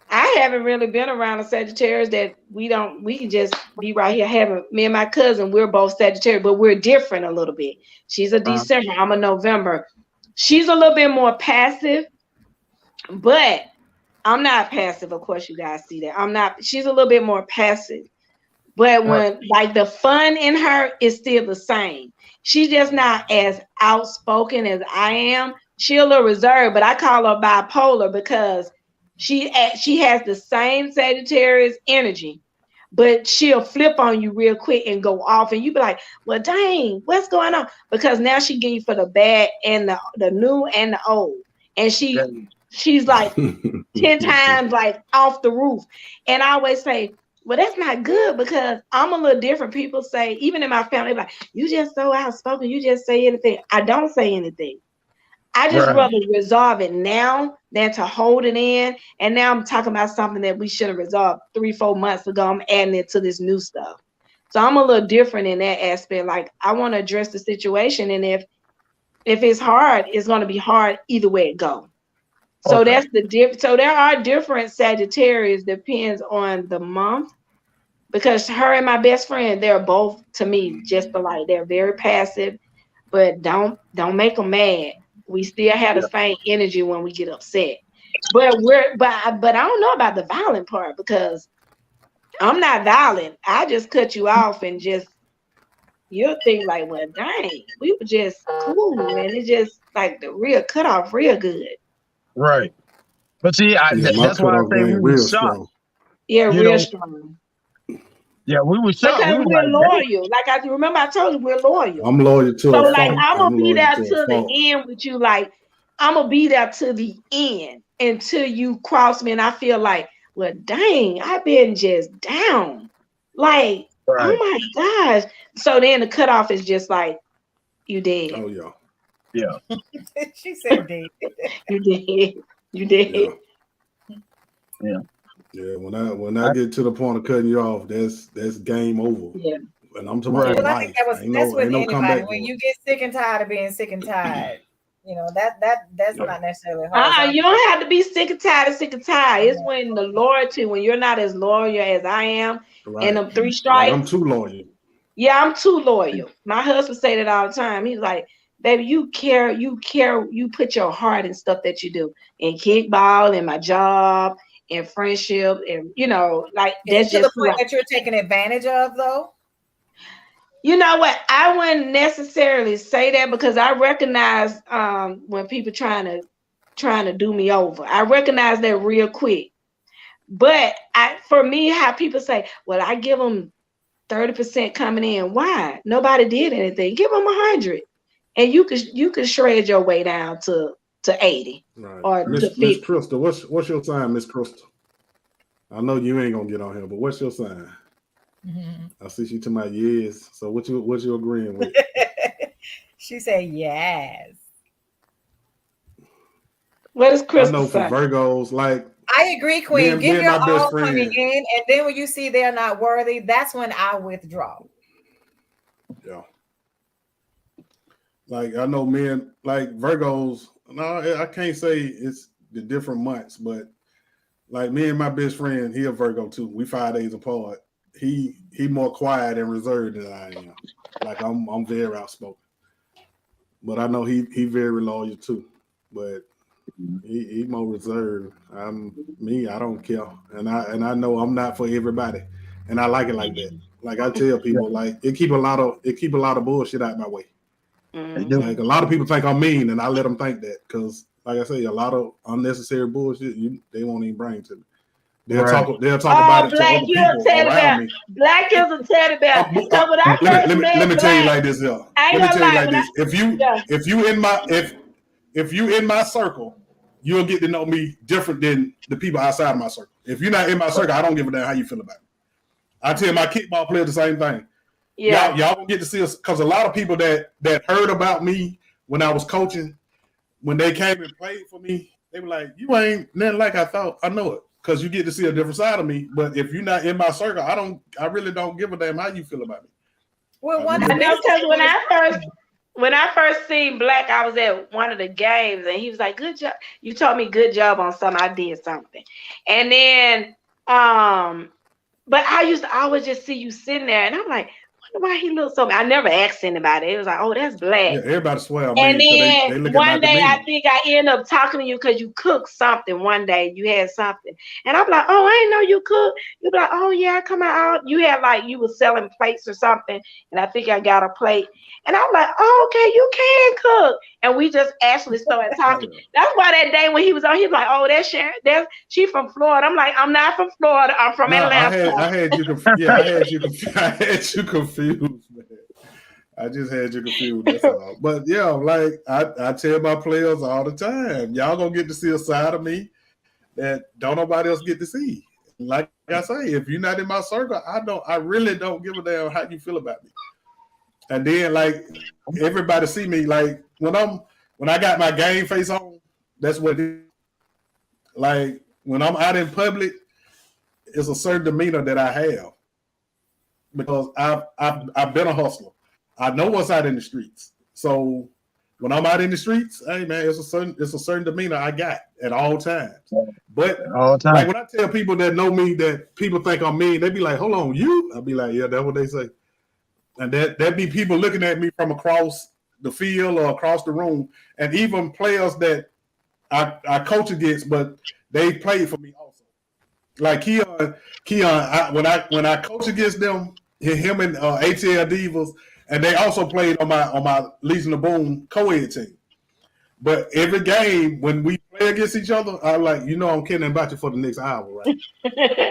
I haven't really been around a Sagittarius that we can just be right here having, me and my cousin, we're both Sagittarius, but we're different a little bit. She's a December, I'm a November. She's a little bit more passive, but I'm not passive. Of course, you guys see that. She's a little bit more passive. But when like the fun in her is still the same. She's just not as outspoken as I am. She's a little reserved, but I call her bipolar because she has the same Sagittarius energy, but she'll flip on you real quick and go off, and you be like, well, dang, what's going on? Because now she give you for the bad and the new and the old. And she's like 10 times like off the roof. And I always say, well, that's not good, because I'm a little different. People say, even in my family, like, you just so outspoken, you just say anything. I don't say anything. I just rather resolve it now than to hold it in. And now I'm talking about something that we should have resolved 3-4 months ago. I'm adding it to this new stuff. So I'm a little different in that aspect. Like, I want to address the situation. And if it's hard, it's going to be hard either way it goes. So that's the diff. So there are different Sagittarius, depends on the month. Because her and my best friend, they're both, to me, just alike. They're very passive, but don't make them mad. We still have the same energy when we get upset. But I don't know about the violent part, because I'm not violent. I just cut you off and just, you'll think like, well, dang, we were just cool, and it's just like the real cutoff real good. Right. But see, that's why I say we were shocked. Yeah, real strong. Yeah, we were shocked. Because we're loyal. Like I remember I told you, we're loyal. I'm loyal too. So like I'm gonna be there to the end with you. Like I'm gonna be there to the end until you cross me, and I feel like, well, dang, I've been just down. Like, oh my gosh. So then the cutoff is just like, you dead. Oh yeah. Yeah. She said dead. You dead. You dead. Yeah. Yeah, when I get to the point of cutting you off, that's game over. Yeah. And I'm talking about I think that's with anybody. When you get sick and tired of being sick and tired, that's not necessarily hard. You don't have to be sick and tired. It's when the loyalty, when you're not as loyal as I am, and them 3 strikes. I'm too loyal. Yeah, I'm too loyal. My husband say that all the time. He's like, baby, you care, you put your heart in stuff that you do, in kickball, in my job, in friendship, and like that's just the point that you're taking advantage of, though. You know what? I wouldn't necessarily say that, because I recognize when people trying to do me over. I recognize that real quick. But for me, how people say, well, I give them 30% coming in. Why? Nobody did anything. Give them 100, and you could shred your way down to 80 or to 50. Miss Crystal, what's your sign, Miss Crystal? I know you ain't gonna get on here, but what's your sign? Mm-hmm. I see she to my yes. So what you agreeing with? She said yes. What is Crystal? I know for Virgos, like I agree, Queen. Give your all coming in, and then when you see they're not worthy, that's when I withdraw. Yeah. Like I know men like Virgos. No, I can't say it's the different months, but like me and my best friend, he a Virgo too. We 5 days apart. He more quiet and reserved than I am. Like I'm very outspoken, but I know he very loyal too. But he more reserved. I don't care, and I know I'm not for everybody, and I like it like that. Like I tell people, like it keep a lot of bullshit out my way. Like a lot of people think I'm mean, and I let them think that because, like I say, a lot of unnecessary bullshit they won't even bring to me. They'll talk about it to other people around me. Black is a teddy bear. Let me tell you like this, yo. Let me tell you like this. If you in my circle, you'll get to know me different than the people outside of my circle. If you're not in my circle, I don't give a damn how you feel about it. I tell my kickball players the same thing. Yeah, y'all gonna get to see us because a lot of people that heard about me when I was coaching, when they came and played for me, they were like, "You ain't nothing like I thought." I know it because you get to see a different side of me. But if you're not in my circle, I really don't give a damn how you feel about me. Well, I know because when I first seen Black, I was at one of the games and he was like, "Good job. You told me good job on something. I did something." And then, but I used to always just see you sitting there, and I'm like, why he looks so bad? I never asked anybody. It was like, oh, that's Black. Yeah, everybody swear. And then they one day I think I ended up talking to you because you cooked something one day. You had something. And I'm like, oh, I didn't know you cooked. You be like, oh yeah, I come out. You had like you were selling plates or something. And I think I got a plate. And I'm like, oh, okay, you can cook. And we just actually started talking. That's why that day when he was on, he was like, oh, that's Sharon. She from Florida. I'm like, I'm not from Florida. I'm from Atlanta. I had you confused, man. I just had you confused. That's all. But yeah, like I tell my players all the time, y'all gonna get to see a side of me that don't nobody else get to see. Like I say, if you're not in my circle, I really don't give a damn how you feel about me. And then like everybody see me like when I got my game face on, that's what it is. Like when I'm out in public, it's a certain demeanor that I have because I've been a hustler. I know what's out in the streets. So when I'm out in the streets, hey man, it's a certain demeanor I got at all times. But like when I tell people that know me that people think I'm mean, they be like, hold on, you? I'll be like, yeah, that's what they say. And that be people looking at me from across the field or across the room, and even players that I coach against, but they played for me also. Like Keon, when I coach against them, him and ATL Divas, and they also played on my Legion of Boom co-ed team. But every game when we play against each other, I'm like, I'm kidding about you for the next hour, right?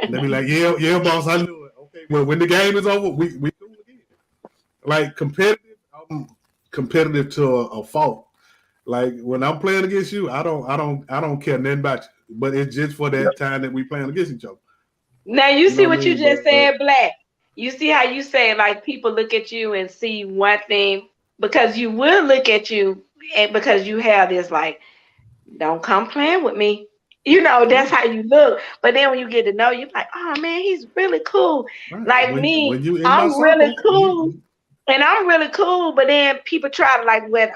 And they be like, yeah, boss, I knew it. Okay, well, when the game is over, we do it again. Like competitive, I'm competitive to a fault. Like when I'm playing against you, I don't care nothing about you. But it's just for that time that we playing against each other. Now you see what you just said, Black. You see how you say like people look at you and see one thing because you will look at you and because you have this like, don't come playing with me. That's how you look. But then when you get to know you, like, oh man, he's really cool. Right. Like I'm really cool. And I'm really cool. But then people try to like what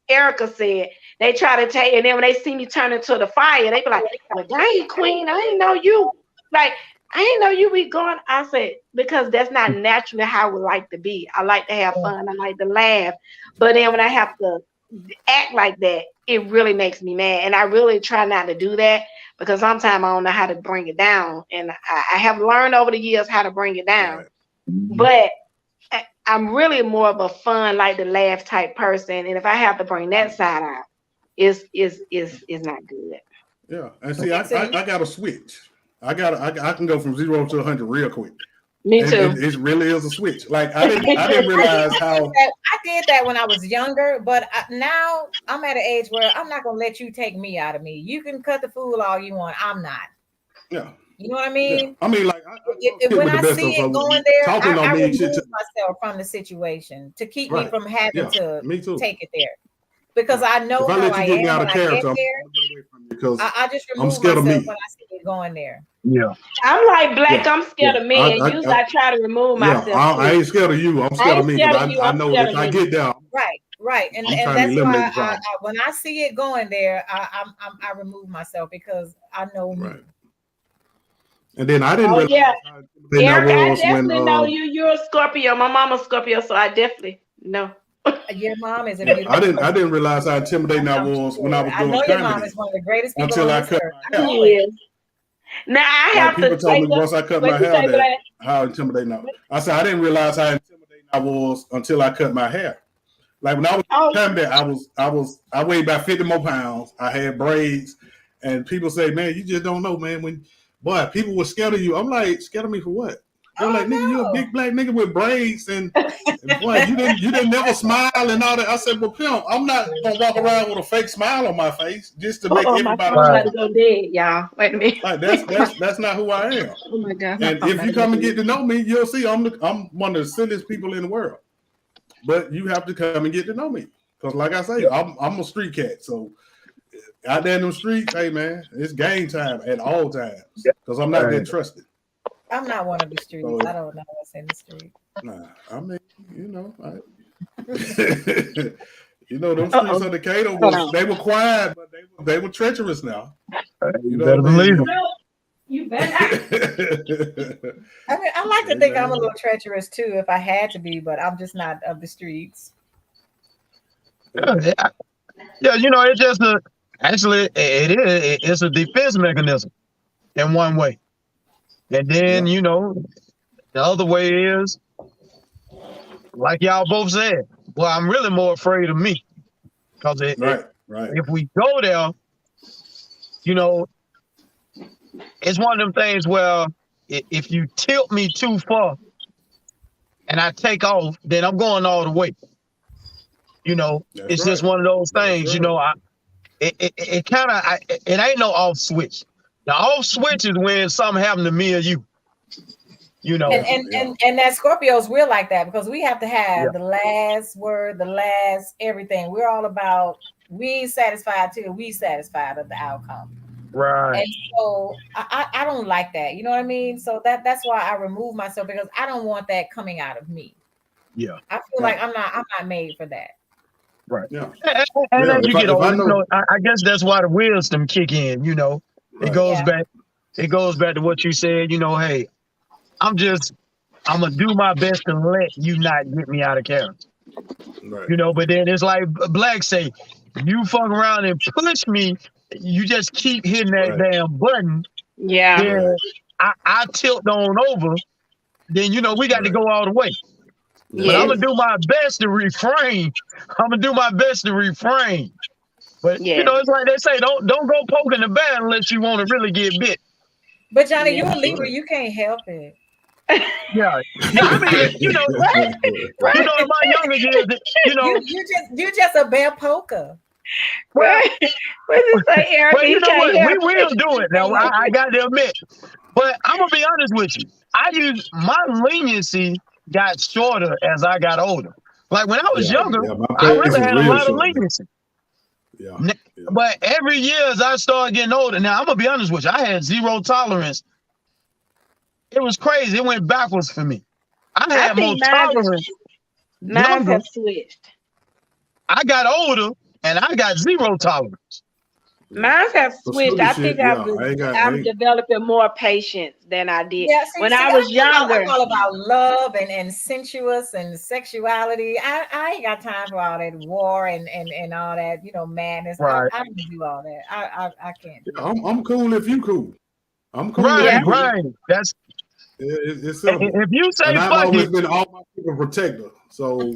Erica said, they try to take, and then when they see me turn into the fire, they be like, well, dang, Queen, I didn't know you. Like, I didn't know you be going. I said, because that's not naturally how I would like to be. I like to have fun. I like to laugh. But then when I have to act like that, it really makes me mad. And I really try not to do that because sometimes I don't know how to bring it down. And I have learned over the years how to bring it down. But I'm really more of a fun, like the laugh type person. And if I have to bring that side out, it's not good. Yeah. And see, I got to switch. I can go from 0 to 100 real quick. Me too. It really is a switch. Like I didn't realize how I did that when I was younger, but now I'm at an age where I'm not gonna let you take me out of me. You can cut the fool all you want. I'm not. Yeah. You know what I mean? Yeah. I mean, like when I see it going there, I remove myself from the situation to keep me from having to take it there. Because I know how I am when I get there. Because I just remove myself when I see it going there. Yeah. I'm like Black, I'm scared of men. Usually I try to remove myself. I ain't scared of you. I'm scared of me because I know if I get down. Right. Right, and that's why when I see it going there, I remove myself because I know me. Right. And then I didn't realize how Eric, I definitely know you. You're a Scorpio. My mama's Scorpio, so I definitely know. Your mom is a beautiful. I didn't realize how intimidating I was when I was doing comedy. Your mom is one of the greatest people until I cut my hair. Yes. Now I have people told me once I cut my hair that how intimidating I was. I said I didn't realize how intimidating I was until I cut my hair. Like when I was comedy, I weighed about 50 more pounds. I had braids, and people say, "Man, you just don't know, man." When people were scared of you. I'm like, scared of me for what? They're like, nigga, you a big black nigga with braids, and boy, you didn't never smile and all that. I said, well, pimp, I'm not gonna walk around with a fake smile on my face just to make everybody. About to go dead, y'all. Wait a minute. Like, that's not who I am. Oh my God! And if you come and get to know me, you'll see I'm one of the silliest people in the world. But you have to come and get to know me, because like I say, I'm a street cat. So out there in them streets, hey man, it's game time at all times, because I'm not that trusted. I'm not one of the streets. So, I don't know what's in the street. Nah, I mean, them streets of Decatur, they were quiet, but they were treacherous now. You better believe it. You better. I mean, I like to think I'm a little treacherous too, if I had to be, but I'm just not of the streets. Yeah, it's just it's a defense mechanism in one way. And then, the other way is, like y'all both said, well, I'm really more afraid of me. Because if we go there, it's one of them things where if you tilt me too far and I take off, then I'm going all the way. It's just one of those things, it kind of, it ain't no off switch. The off switch is when something happened to me or you. And that Scorpios, we're like that because we have to have the last word, the last everything. We're all about we ain't satisfied till we satisfied of the outcome. Right. And so I don't like that. You know what I mean? So that's why I remove myself, because I don't want that coming out of me. Yeah. I feel like I'm not made for that. Right. Yeah. And as you get older, I guess that's why the wisdom kick in, It goes back. It goes back to what you said. Hey, I'm gonna do my best to let you not get me out of character. Right. But then it's like Black say, you fuck around and push me. You just keep hitting that damn button. Yeah. Then I tilt on over. Then we got to go all the way. Yes. But I'm gonna do my best to refrain. But it's like they say, don't go poking the bear unless you want to really get bit. But Johnny, you're a Libra, you can't help it. Yeah, I mean, in my younger years, you're just a bear poker. What does it say, Eric? Well, you know what? We will do it now. I got to admit, but I'm gonna be honest with you. My leniency got shorter as I got older. Like when I was younger, I really had a lot of leniency. Yeah. But every year as I started getting older, now I'm gonna be honest with you, I had zero tolerance. It was crazy. It went backwards for me. I had more tolerance. Mine have switched. I got older and I got zero tolerance. Mine have switched. I think I'm developing more patience than I did when I was younger. I'm all about love and sensuous and sexuality. I ain't got time for all that war and all that, madness. Right. I don't do all that. I can't do I'm cool if you cool. I'm cool. Right. That's it's simple. If you say and I've always been all my people protector. So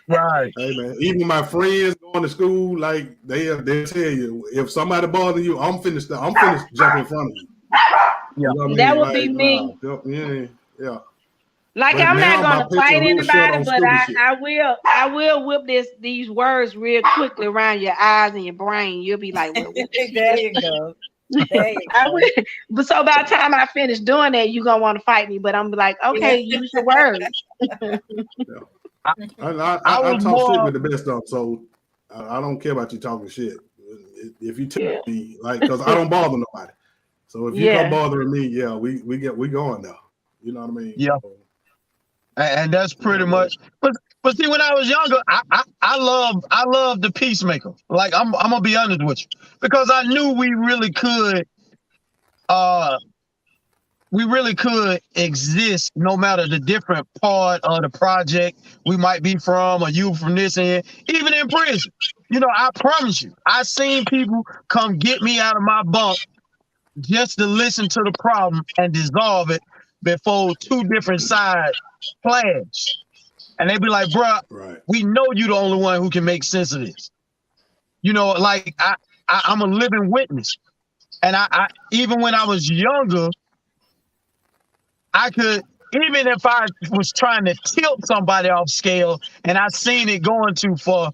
right. Hey man, even my friends going to school, like they'll tell you if somebody bother you, I'm finished jump in front of you. Yeah, that would be me. Yeah. Like but I'm not gonna fight anybody, but I will whip these words real quickly around your eyes and your brain. You'll be like, well, there you go. But so by the time I finish doing that, you're gonna want to fight me. But I'm like, okay, use your words. I talk shit with the best of them, so I don't care about you talking shit. If you tell me, like, because I don't bother nobody. So if you come bothering me, we going now. You know what I mean? Yeah. And that's pretty much. But But see, when I was younger, I love the peacemaker. Like I'm gonna be honest with you, because I knew we really could exist no matter the different part of the project we might be from, or you from this end, even in prison. You know, I promise you, I seen people come get me out of my bunk just to listen to the problem and dissolve it before two different sides clash. And they be like, bruh, we know you the only one who can make sense of this. You know, like I'm a living witness. And I even when I was younger, I could, even if I was trying to tilt somebody off scale and I seen it going too far,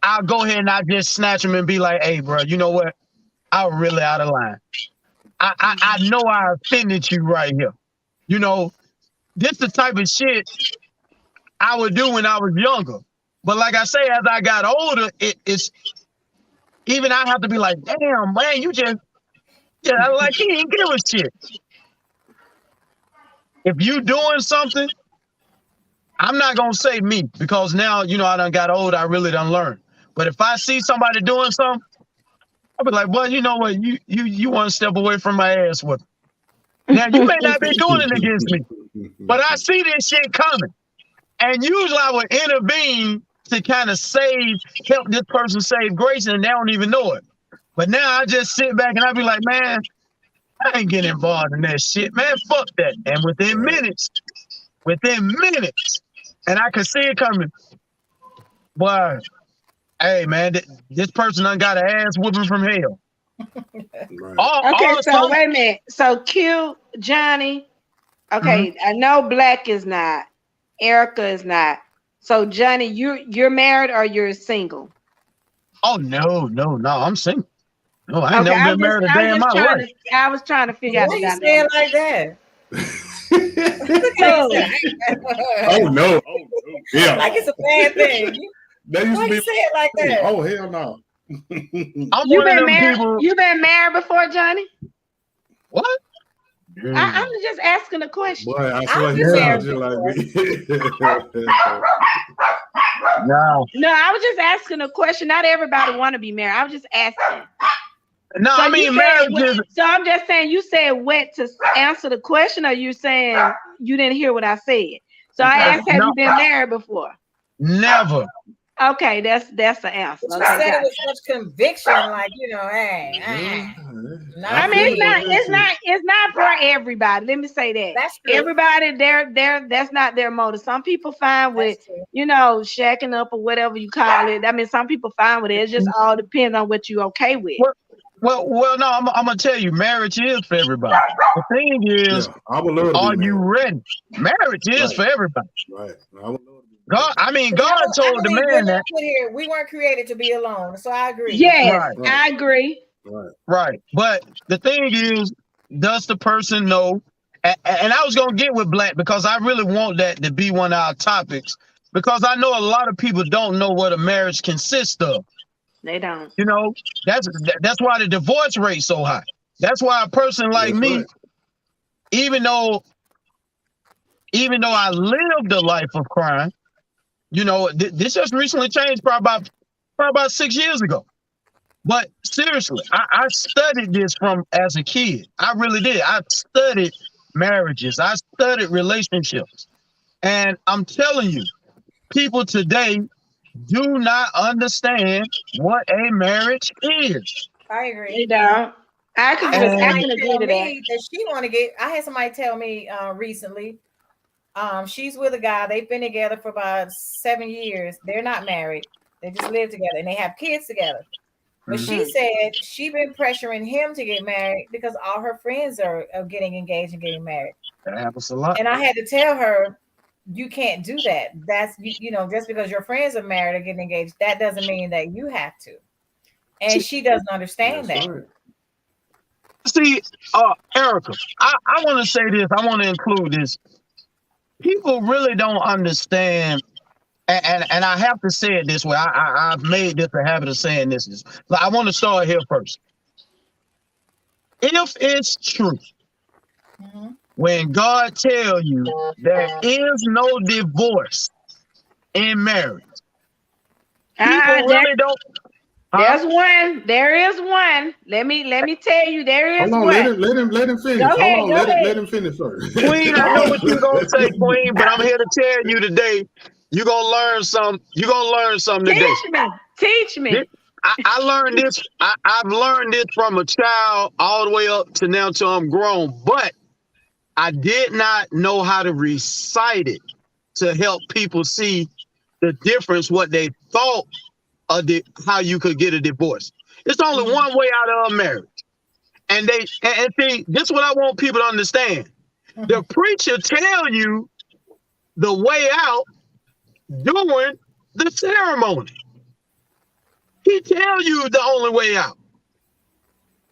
I'll go ahead and I just snatch them and be like, hey, bro, you know what? I'm really out of line. I know I offended you right here. You know, this the type of shit I would do when I was younger. But like I say, as I got older, it's even I have to be like, damn, man, you just, like he didn't give a shit. If you doing something, I'm not gonna say me, because now, you know, I done got old, I really done learned. But if I see somebody doing something, I'll be like, well, you know what, you want to step away from my ass with. Now you may not be doing it against me, but I see this shit coming. And usually I would intervene to kind of help this person save grace, and they don't even know it. But now I just sit back and I be like, man, I ain't getting involved in that shit, man. Fuck that. And within minutes, and I could see it coming. Boy, hey man, this person done got an ass whooping from hell. So wait a minute. So Q, Johnny, okay, I know Black is not, Erica is not. So Johnny, you're married or you're single? Oh no, I'm single. No, I ain't never been married a day in my life. I was trying to figure out. Why you say it like that? Oh no! Yeah, like it's a bad thing. Why you say it like that? Oh hell no! You been married? You been married before, Johnny? What? I'm just asking a question. Boy, I swear he sounds just like me. No, I was just asking a question. Not everybody want to be married. I was just asking. No, so I mean marriage is. So I'm just saying, you said wet to answer the question, or you saying you didn't hear what I said? So I asked, have you been married before? Never. Okay, that's the answer. But you said it with such conviction, like, you know, hey. I mean, it's not for everybody. Let me say that. That's true. Everybody, that's not their motive. Some people find with, you know, shacking up or whatever you call it. I mean, some people find with it. It just all depends on what you're okay with. Well, no, I'm gonna tell you, marriage is for everybody. The thing is, are you ready? Marriage is for everybody. Right. God told the man that we weren't created to be alone. So I agree. Yes, right. I agree. Right. But the thing is, does the person know? And I was gonna get with Black because I really want that to be one of our topics, because I know a lot of people don't know what a marriage consists of. They don't. You know, that's why the divorce rate's so high. That's why a person like me, even though I lived a life of crime, you know, this just recently changed probably about 6 years ago. But seriously, I studied this from as a kid. I really did. I studied marriages. I studied relationships. And I'm telling you, people today do not understand what a marriage is. I agree. You know, I can agree to that. She want to get. I had somebody tell me recently. She's with a guy. They've been together for about 7 years. They're not married. They just live together and they have kids together. But she said she been pressuring him to get married because all her friends are getting engaged and getting married. That happens a lot. And I had to tell her, you can't do that. That's, you know, just because your friends are married or getting engaged, that doesn't mean that you have to. And she doesn't understand that. Right. See, Erica, I want to say this. I want to include this. People really don't understand, and I have to say it this way. I've made this a habit of saying this. But I want to start here first. If it's true, when God tells you there is no divorce, in marriage. People really don't. There's one. There is one. Let me tell you, there is one. Let him finish. Let him finish first. Queen, I know what you're gonna say, Queen, but I'm here to tell you today, you're gonna learn something. You're gonna learn something today. Teach me. I learned this. I've learned this from a child all the way up to now till I'm grown, but I did not know how to recite it to help people see the difference, what they thought of how you could get a divorce. It's only one way out of a marriage. And see, this is what I want people to understand. The preacher tell you the way out during the ceremony. He tell you the only way out.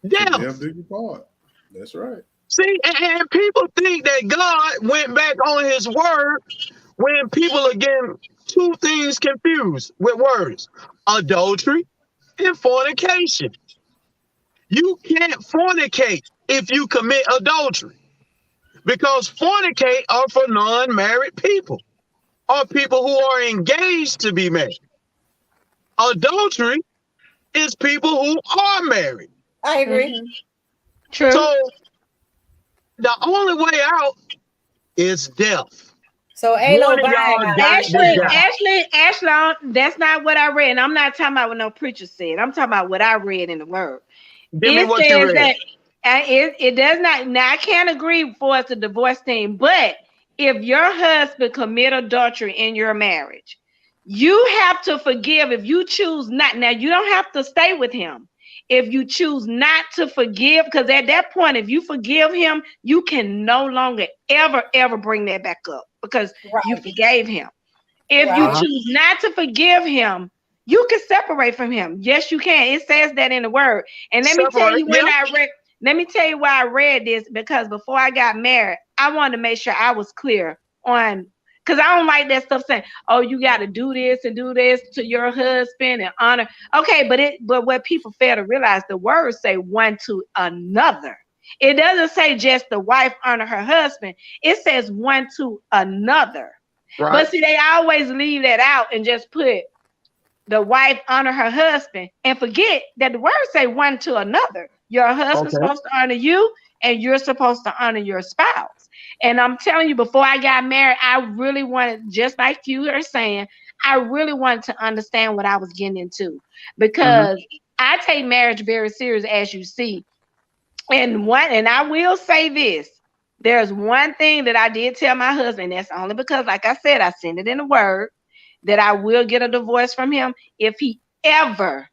Death. Do your part. That's right. See, and people think that God went back on his word when people are getting two things confused with words: adultery and fornication. You can't fornicate if you commit adultery, because fornicate are for non-married people or people who are engaged to be married. Adultery is people who are married. I agree. Mm-hmm. True. So the only way out is death. So ain't no Ashley, that's not what I read. And I'm not talking about what no preacher said. I'm talking about what I read in the word. Give me what you read. It does not. Now I can't agree for us a divorce thing, but if your husband commit adultery in your marriage, you have to forgive if you choose not. Now you don't have to stay with him. If you choose not to forgive, because at that point, if you forgive him, you can no longer ever bring that back up because you forgave him. If you choose not to forgive him, you can separate from him. Yes, you can. It says that in the word. And let me tell you why I read this, because before I got married, I wanted to make sure I was clear on, because I don't like that stuff saying, oh, you got to do this and do this to your husband and honor. Okay, but what people fail to realize, the words say one to another. It doesn't say just the wife honor her husband. It says one to another. Right. But see, they always leave that out and just put the wife honor her husband and forget that the words say one to another. Your husband's supposed to honor you and you're supposed to honor your spouse. And I'm telling you, before I got married, I really wanted, just like you are saying, I really wanted to understand what I was getting into, because I take marriage very serious, as you see. And I will say this, there's one thing that I did tell my husband, that's only because, like I said, I sent it in the word, that I will get a divorce from him if he ever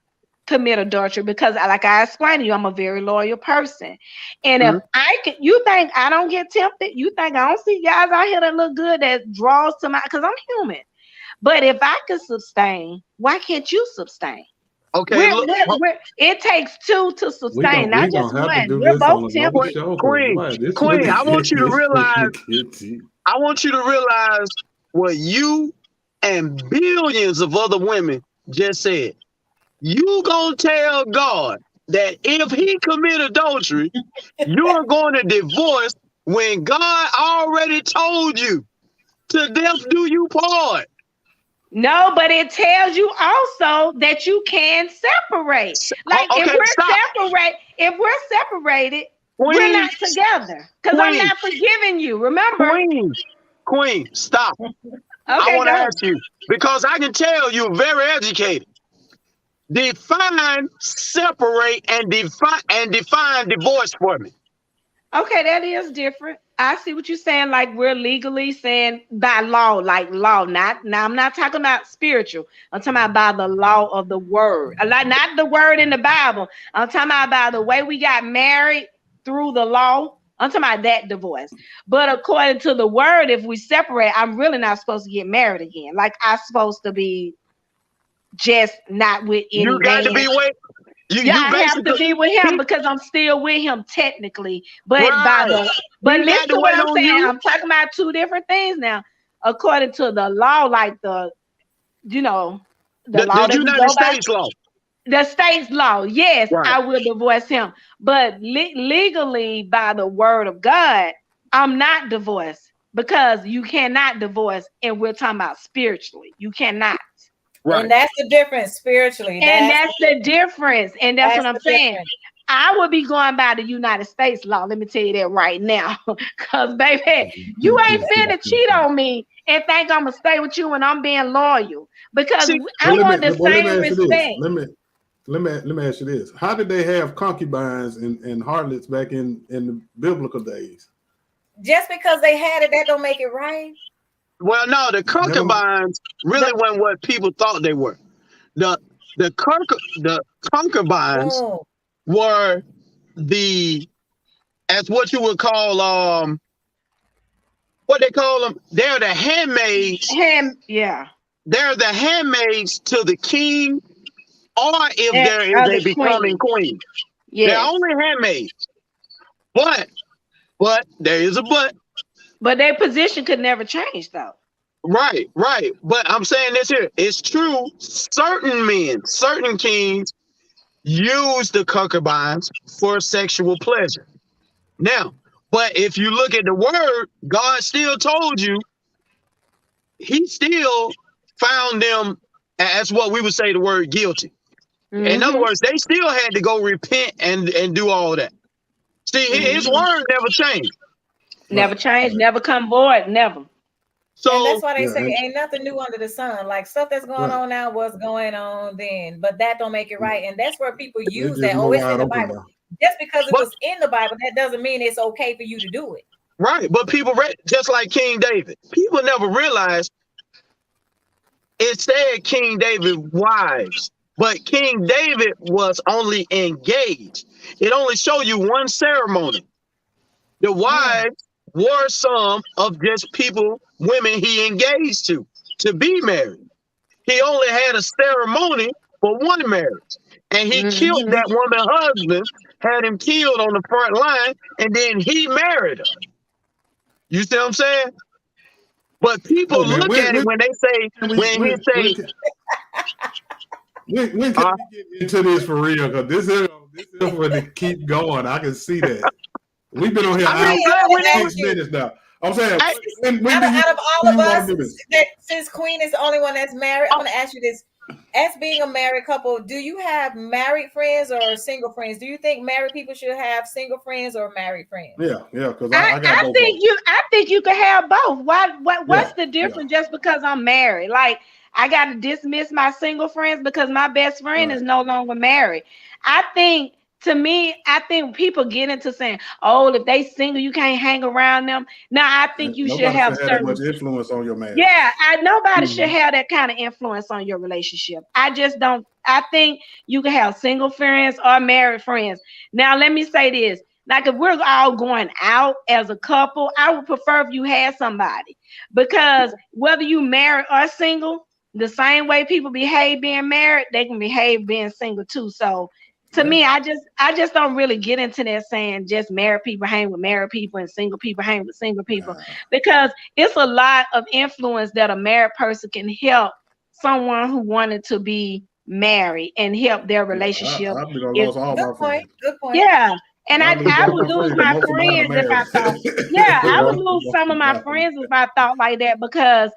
commit adultery, because like I explained to you, I'm a very loyal person. And if you think I don't get tempted, you think I don't see guys out here that look good that draws to my, because I'm human. But if I can sustain, why can't you sustain? Okay, it takes two to sustain, not just one. We're both tempted. Queen, I want you to realize what you and billions of other women just said. You gonna tell God that if he commit adultery, you're going to divorce when God already told you to death do you part. No, but it tells you also that you can separate. Like if we're separated, we're not together, because I'm not forgiving you. Remember, Queen, stop. I want to ask you, because I can tell you're very educated. Define separate and define divorce for me. Okay, that is different. I see what you're saying. Like we're legally saying by law, like law. Now I'm not talking about spiritual. I'm talking about by the law of the word. Like not the word in the Bible. I'm talking about by the way we got married through the law. I'm talking about that divorce. But according to the word, if we separate, I'm really not supposed to get married again. Like I'm supposed to be just not with any man. You got to be with. I have to be with him because I'm still with him technically. But listen to what I'm saying. I'm talking about two different things now. According to the law, like the law that the United States law. The state's law, yes, right. I will divorce him. But legally, by the word of God, I'm not divorced. because you cannot divorce, and we're talking about spiritually. You cannot. Right. And that's the difference spiritually. And that's the difference. And that's what I'm saying. Difference. I would be going by the United States law. Let me tell you that right now. Because, baby, you ain't finna cheat on me and think I'm going to stay with you when I'm being loyal. Because I want the same respect. Let me ask you this. How did they have concubines and harlots back in the biblical days? Just because they had it, that don't make it right. Well, no, the concubines really weren't what people thought they were. The concubines were as what you would call what they call them. They're the handmaids. They're the handmaids to the king, or if there is a becoming queen. Yes. They're only handmaids. But there is a but. But their position could never change, though. Right. But I'm saying this here. It's true. Certain men, certain kings use the concubines for sexual pleasure. Now, but if you look at the word, God still told you, he still found them as what we would say the word guilty. Mm-hmm. In other words, they still had to go repent and do all that. See, his word never changed. Never changed, never come void, never. So and that's why they say ain't nothing new under the sun. Like stuff that's going on now was going on then, but that don't make it right. And that's where people use that. Oh, it's in the Bible. Just because it was in the Bible, that doesn't mean it's okay for you to do it. Right, but people read just like King David. People never realized it said King David wives, but King David was only engaged. It only showed you one ceremony. The wives were some of just women he engaged to be married. He only had a ceremony for one marriage. And he killed that woman's husband, had him killed on the front line, and then he married her. You see what I'm saying? But people look at it when they say, we can get into this for real, because this is where they keep going. I can see that. We've been on here 6 minutes now. I'm saying, out of all of us, since Queen is the only one that's married, I'm going to ask you this. As being a married couple, do you have married friends or single friends? Do you think married people should have single friends or married friends? Yeah, because I think you could have both. What's the difference just because I'm married? Like, I got to dismiss my single friends because my best friend is no longer married. To me, I think people get into saying, "Oh, if they single, you can't hang around them." Now, I think you should have that much influence on your marriage. Yeah, nobody should have that kind of influence on your relationship. I just don't. I think you can have single friends or married friends. Now, let me say this: like, if we're all going out as a couple, I would prefer if you had somebody, because whether you married or single, the same way people behave being married, they can behave being single too. So. To me, I just don't really get into that saying just married people hang with married people and single people hang with single people, because it's a lot of influence that a married person can help someone who wanted to be married and help their relationship. Good point. Yeah. And I would lose my friends if I thought, I would lose some of my friends if I thought like that, because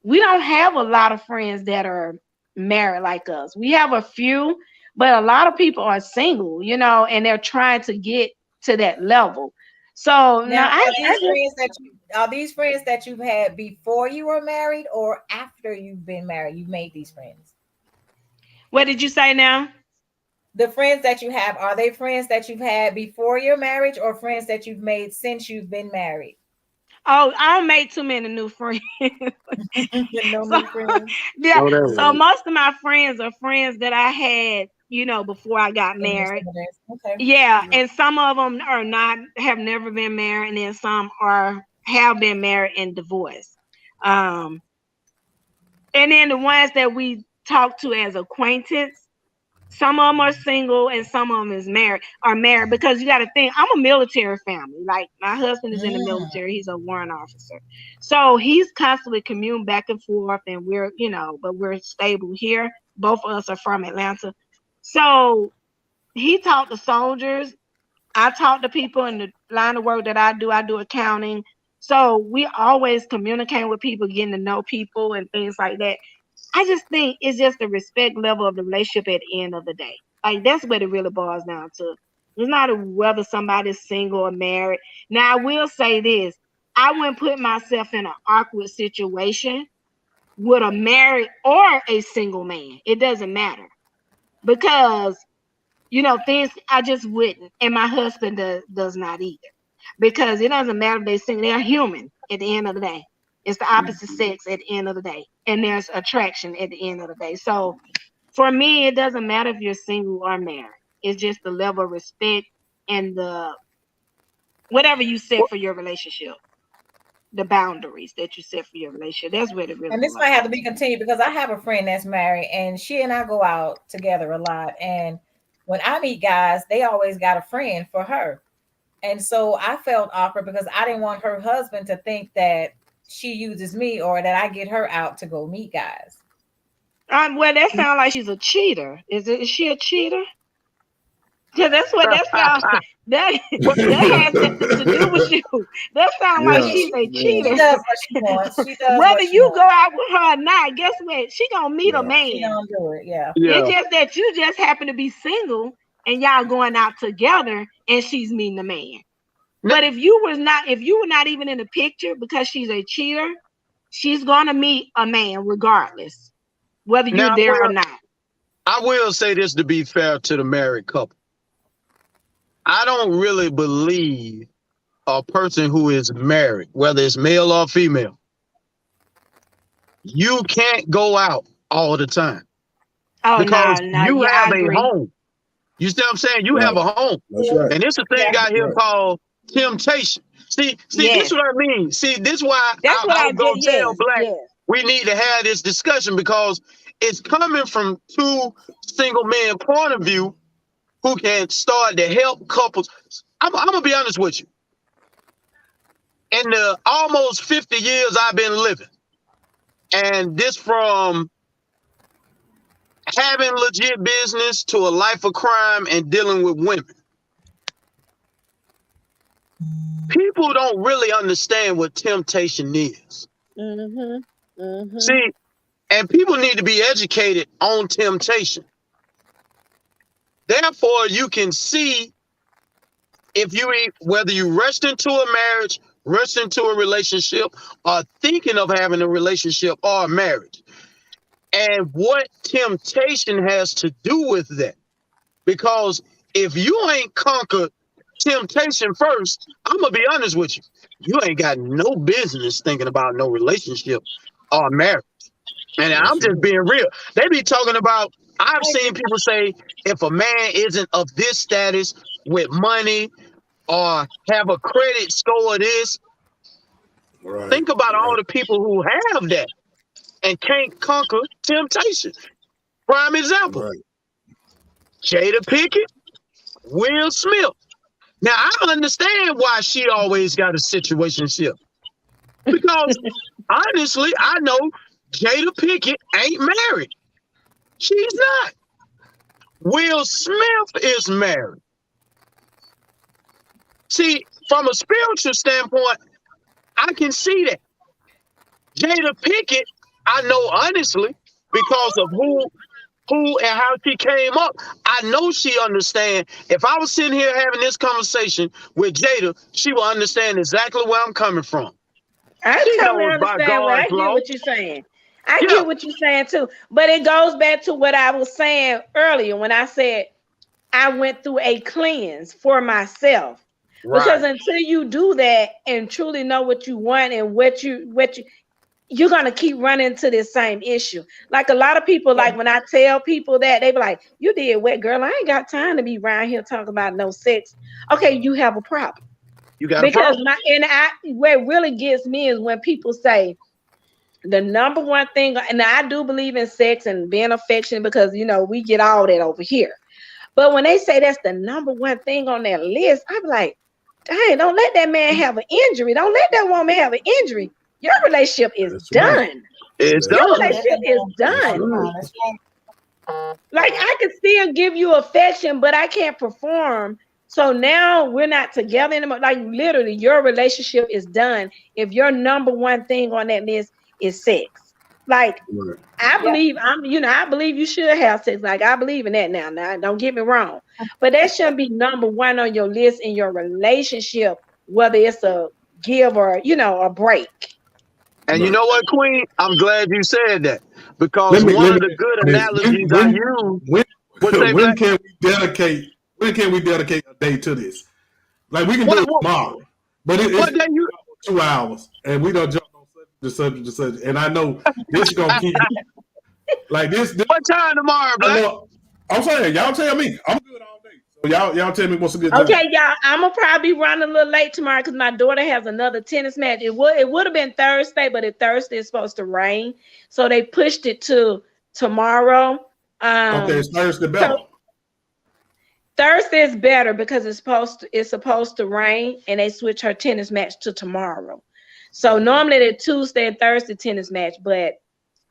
we don't have a lot of friends that are married like us. We have a few. But a lot of people are single, and they're trying to get to that level. So now are these friends that you've had before you were married or after you've been married? You made these friends. What did you say now? The friends that you have, are they friends that you've had before your marriage or friends that you've made since you've been married? Oh, I don't make too many new friends. New friends. Yeah. So most of my friends are friends that I had, before I got married. Okay. Yeah, and some of them have never been married, and then some have been married and divorced. And then the ones that we talk to as acquaintance, some of them are single and some of them are married, because you got to think, I'm a military family. Like, my husband is in the military. He's a warrant officer. So he's constantly commuting back and forth, and but we're stable here. Both of us are from Atlanta. So he talked to soldiers. I talk to people in the line of work that I do. I do accounting. So we always communicate with people, getting to know people and things like that. I just think it's just the respect level of the relationship at the end of the day. Like, that's what it really boils down to. It's not whether somebody's single or married. Now, I will say this. I wouldn't put myself in an awkward situation with a married or a single man. It doesn't matter. Because, things I just wouldn't. And my husband does not either. Because it doesn't matter if they're single. They're human at the end of the day. It's the opposite sex at the end of the day. And there's attraction at the end of the day. So for me, it doesn't matter if you're single or married. It's just the level of respect and the whatever you set for your relationship. The boundaries that you set for your relationship. That's where it really. And this might have to be continued because I have a friend that's married and she and I go out together a lot. And when I meet guys, they always got a friend for her. And so I felt awkward because I didn't want her husband to think that she uses me or that I get her out to go meet guys. Well, that sounds like she's a cheater. Is she a cheater? Because that's what that sounds like. That has nothing to do with you. That sounds like she's a cheater. She does what she wants. She does whether you go out with her or not, guess what? She gonna meet a man. She gonna do it, yeah. It's just that you just happen to be single and y'all going out together and she's meeting a man. But if you were not even in the picture because she's a cheater, she's gonna meet a man regardless, whether you're there or not. I will say this to be fair to the married couple. I don't really believe a person who is married, whether it's male or female, you can't go out all the time. Oh, because you have a home. You see what I'm saying? You have a home. That's right. And it's a thing out here called temptation. See, this is what I mean. See, this is why I'm going to tell Black, we need to have this discussion because it's coming from two single men point of view who can start to help couples. I'm going to be honest with you. In the almost 50 years I've been living, and this from having legit business to a life of crime and dealing with women, people don't really understand what temptation is. See, and people need to be educated on temptation. Therefore, you can see whether you rushed into a marriage, rushed into a relationship, or thinking of having a relationship or a marriage. And what temptation has to do with that. Because if you ain't conquered temptation first, I'm going to be honest with you. You ain't got no business thinking about no relationship or marriage. And I'm just being real. They be talking about, I've seen people say, if a man isn't of this status with money or have a credit score of this, think about all the people who have that and can't conquer temptation. Prime example, Jada Pinkett, Will Smith. Now, I understand why she always got a situationship. Because, honestly, I know Jada Pinkett ain't married. She's not. Will Smith is married. See, from a spiritual standpoint, I can see that. Jada Pinkett, I know honestly, because of who and how she came up, I know she understands. If I was sitting here having this conversation with Jada, she will understand exactly where I'm coming from. I totally understand. I get what you're saying. I get what you're saying too. But it goes back to what I was saying earlier when I said I went through a cleanse for myself. Right. Because until you do that and truly know what you want and what you're gonna keep running into this same issue. Like a lot of people, like when I tell people that, they be like, "You did what, girl? I ain't got time to be around here talking about no sex." Okay, you have a problem. You got a problem. What really gets me is when people say the number one thing, and I do believe in sex and being affectionate because we get all that over here. But when they say that's the number one thing on their list, I'm like, dang, don't let that man have an injury. Don't let that woman have an injury. Your relationship is done. It's Your done. relationship is done. Like I can still give you affection, but I can't perform So now we're not together anymore. Like literally, your relationship is done if your number one thing on that list is sex. Like I believe I believe you should have sex. Like I believe in that now. Now, don't get me wrong. But that shouldn't be number one on your list in your relationship, whether it's a give or a break. And you know what, Queen? I'm glad you said that. Because one of the good analogies I use. When can we dedicate a day to this? Like we can do it tomorrow, but it's 2 hours, and we don't jump on the subject. And I know this is gonna keep like this. What time tomorrow, Black? I'm saying, y'all tell me. I'm good all day. So y'all tell me what's a good time. Okay, y'all. I'm gonna probably run a little late tomorrow because my daughter has another tennis match. It would have been Thursday, but Thursday is supposed to rain, so they pushed it to tomorrow. Okay, it's Thursday better. So Thursday is better because it's supposed to rain, and they switch her tennis match to tomorrow. So normally they're Tuesday and Thursday tennis match, but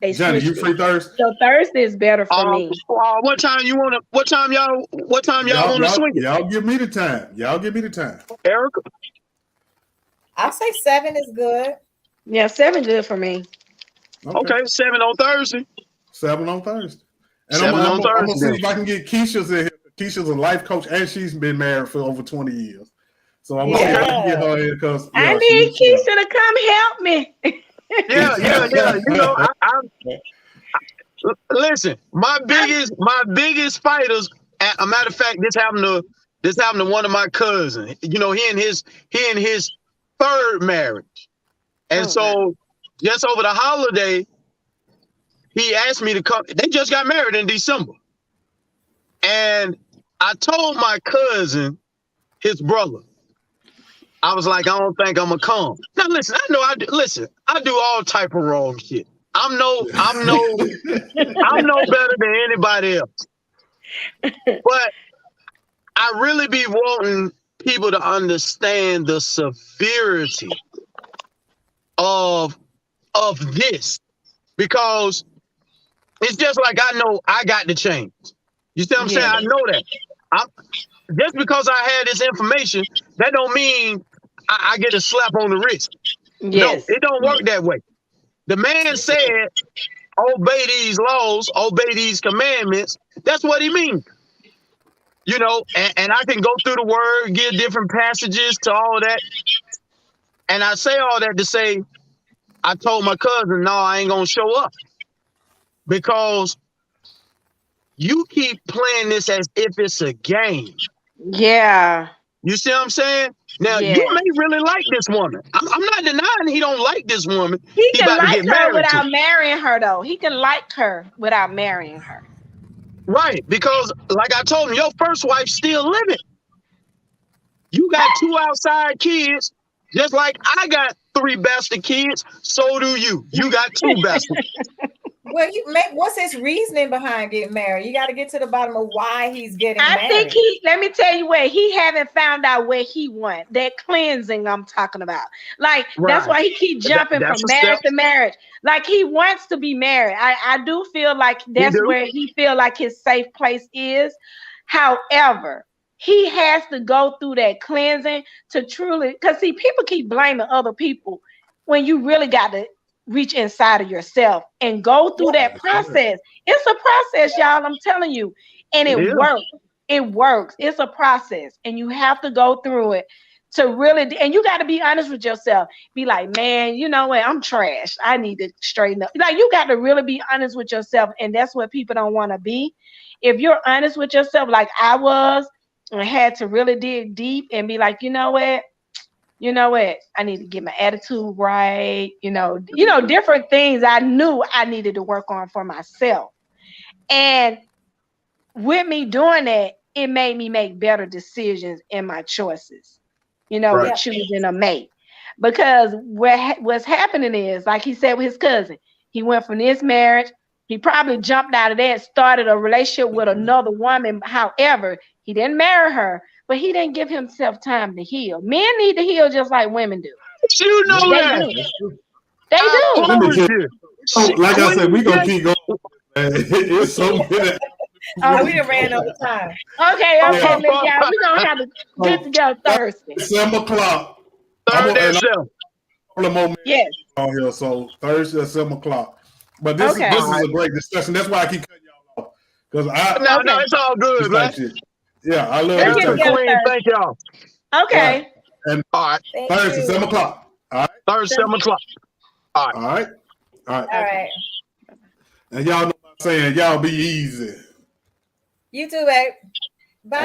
they Johnny, you free Thursday? So Thursday is better for me. What time y'all want to swing it? Y'all give me the time. Erica? I'll say 7 is good. Yeah, 7 good for me. Okay, 7 on Thursday. 7 on Thursday. And 7 I'm on gonna Thursday. see if I can get Keisha's in here. Keisha's a life coach, and she's been married for over 20 years. So I'm gonna see if I can get her in because I need Keisha to come help me. Yeah. You know, listen. My biggest fighters. A matter of fact, this happened to one of my cousins. You know, he in his 3rd marriage, and so just over the holiday, he asked me to come. They just got married in December, and I told my cousin, his brother, I was like, I don't think I'm gonna come. Now listen, I know I do all type of wrong shit. I'm no better than anybody else. But I really be wanting people to understand the severity of this, because it's just like I know I got to change. You see what I'm saying? I know that. Just because I had this information, that don't mean I get a slap on the wrist. Yes. No, it don't work that way. The man said, obey these laws, obey these commandments. That's what he means. You know, and I can go through the word, give different passages to all that. And I say all that to say, I told my cousin, no, I ain't going to show up. Because you keep playing this as if it's a game. Yeah. You see what I'm saying? Now, you may really like this woman. I'm not denying he don't like this woman. He can like her without marrying her, though. He can like her without marrying her. Right, because like I told him, your first wife's still living. You got 2 outside kids, just like I got 3 bastard kids. So do you. You got 2 bastard. Well, what's his reasoning behind getting married? You got to get to the bottom of why he's getting married. I think let me tell you what, he haven't found out what he wants. That cleansing I'm talking about. Like, that's why he keep jumping from marriage to marriage. Like, he wants to be married. I do feel like that's where he feel like his safe place is. However, he has to go through that cleansing to truly, because see, people keep blaming other people when you really got to reach inside of yourself and go through that process. It's a process, y'all. I'm telling you. And it works. It works. It's a process. And you have to go through it to really, and you got to be honest with yourself. Be like, man, you know what? I'm trash. I need to straighten up. Like, you got to really be honest with yourself. And that's what people don't want to be. If you're honest with yourself, like I was, and I had to really dig deep and be like, you know what? I need to get my attitude right. You know, different things I knew I needed to work on for myself. And with me doing that, it made me make better decisions in my choices, with choosing a mate. Because what's happening is, like he said with his cousin, he went from this marriage. He probably jumped out of that, started a relationship with another woman. However, he didn't marry her. But he didn't give himself time to heal. Men need to heal just like women do. You know that. They do. Like I said, we gonna keep going. It's so many We done ran over time. Okay, y'all. We're gonna have to get together Thursday. 7 o'clock. Thursday at 7. Yes. On here, so Thursday at 7 o'clock. But this is a great discussion. That's why I keep cutting y'all off. Because no, it's all good, man. Yeah, I love it. Queen, thank y'all. Okay. Right. And all right, Thursday, 7 o'clock. All right. Thursday, 7 o'clock. All right. All right. And y'all know what I'm saying. Y'all be easy. You too, babe. Bye.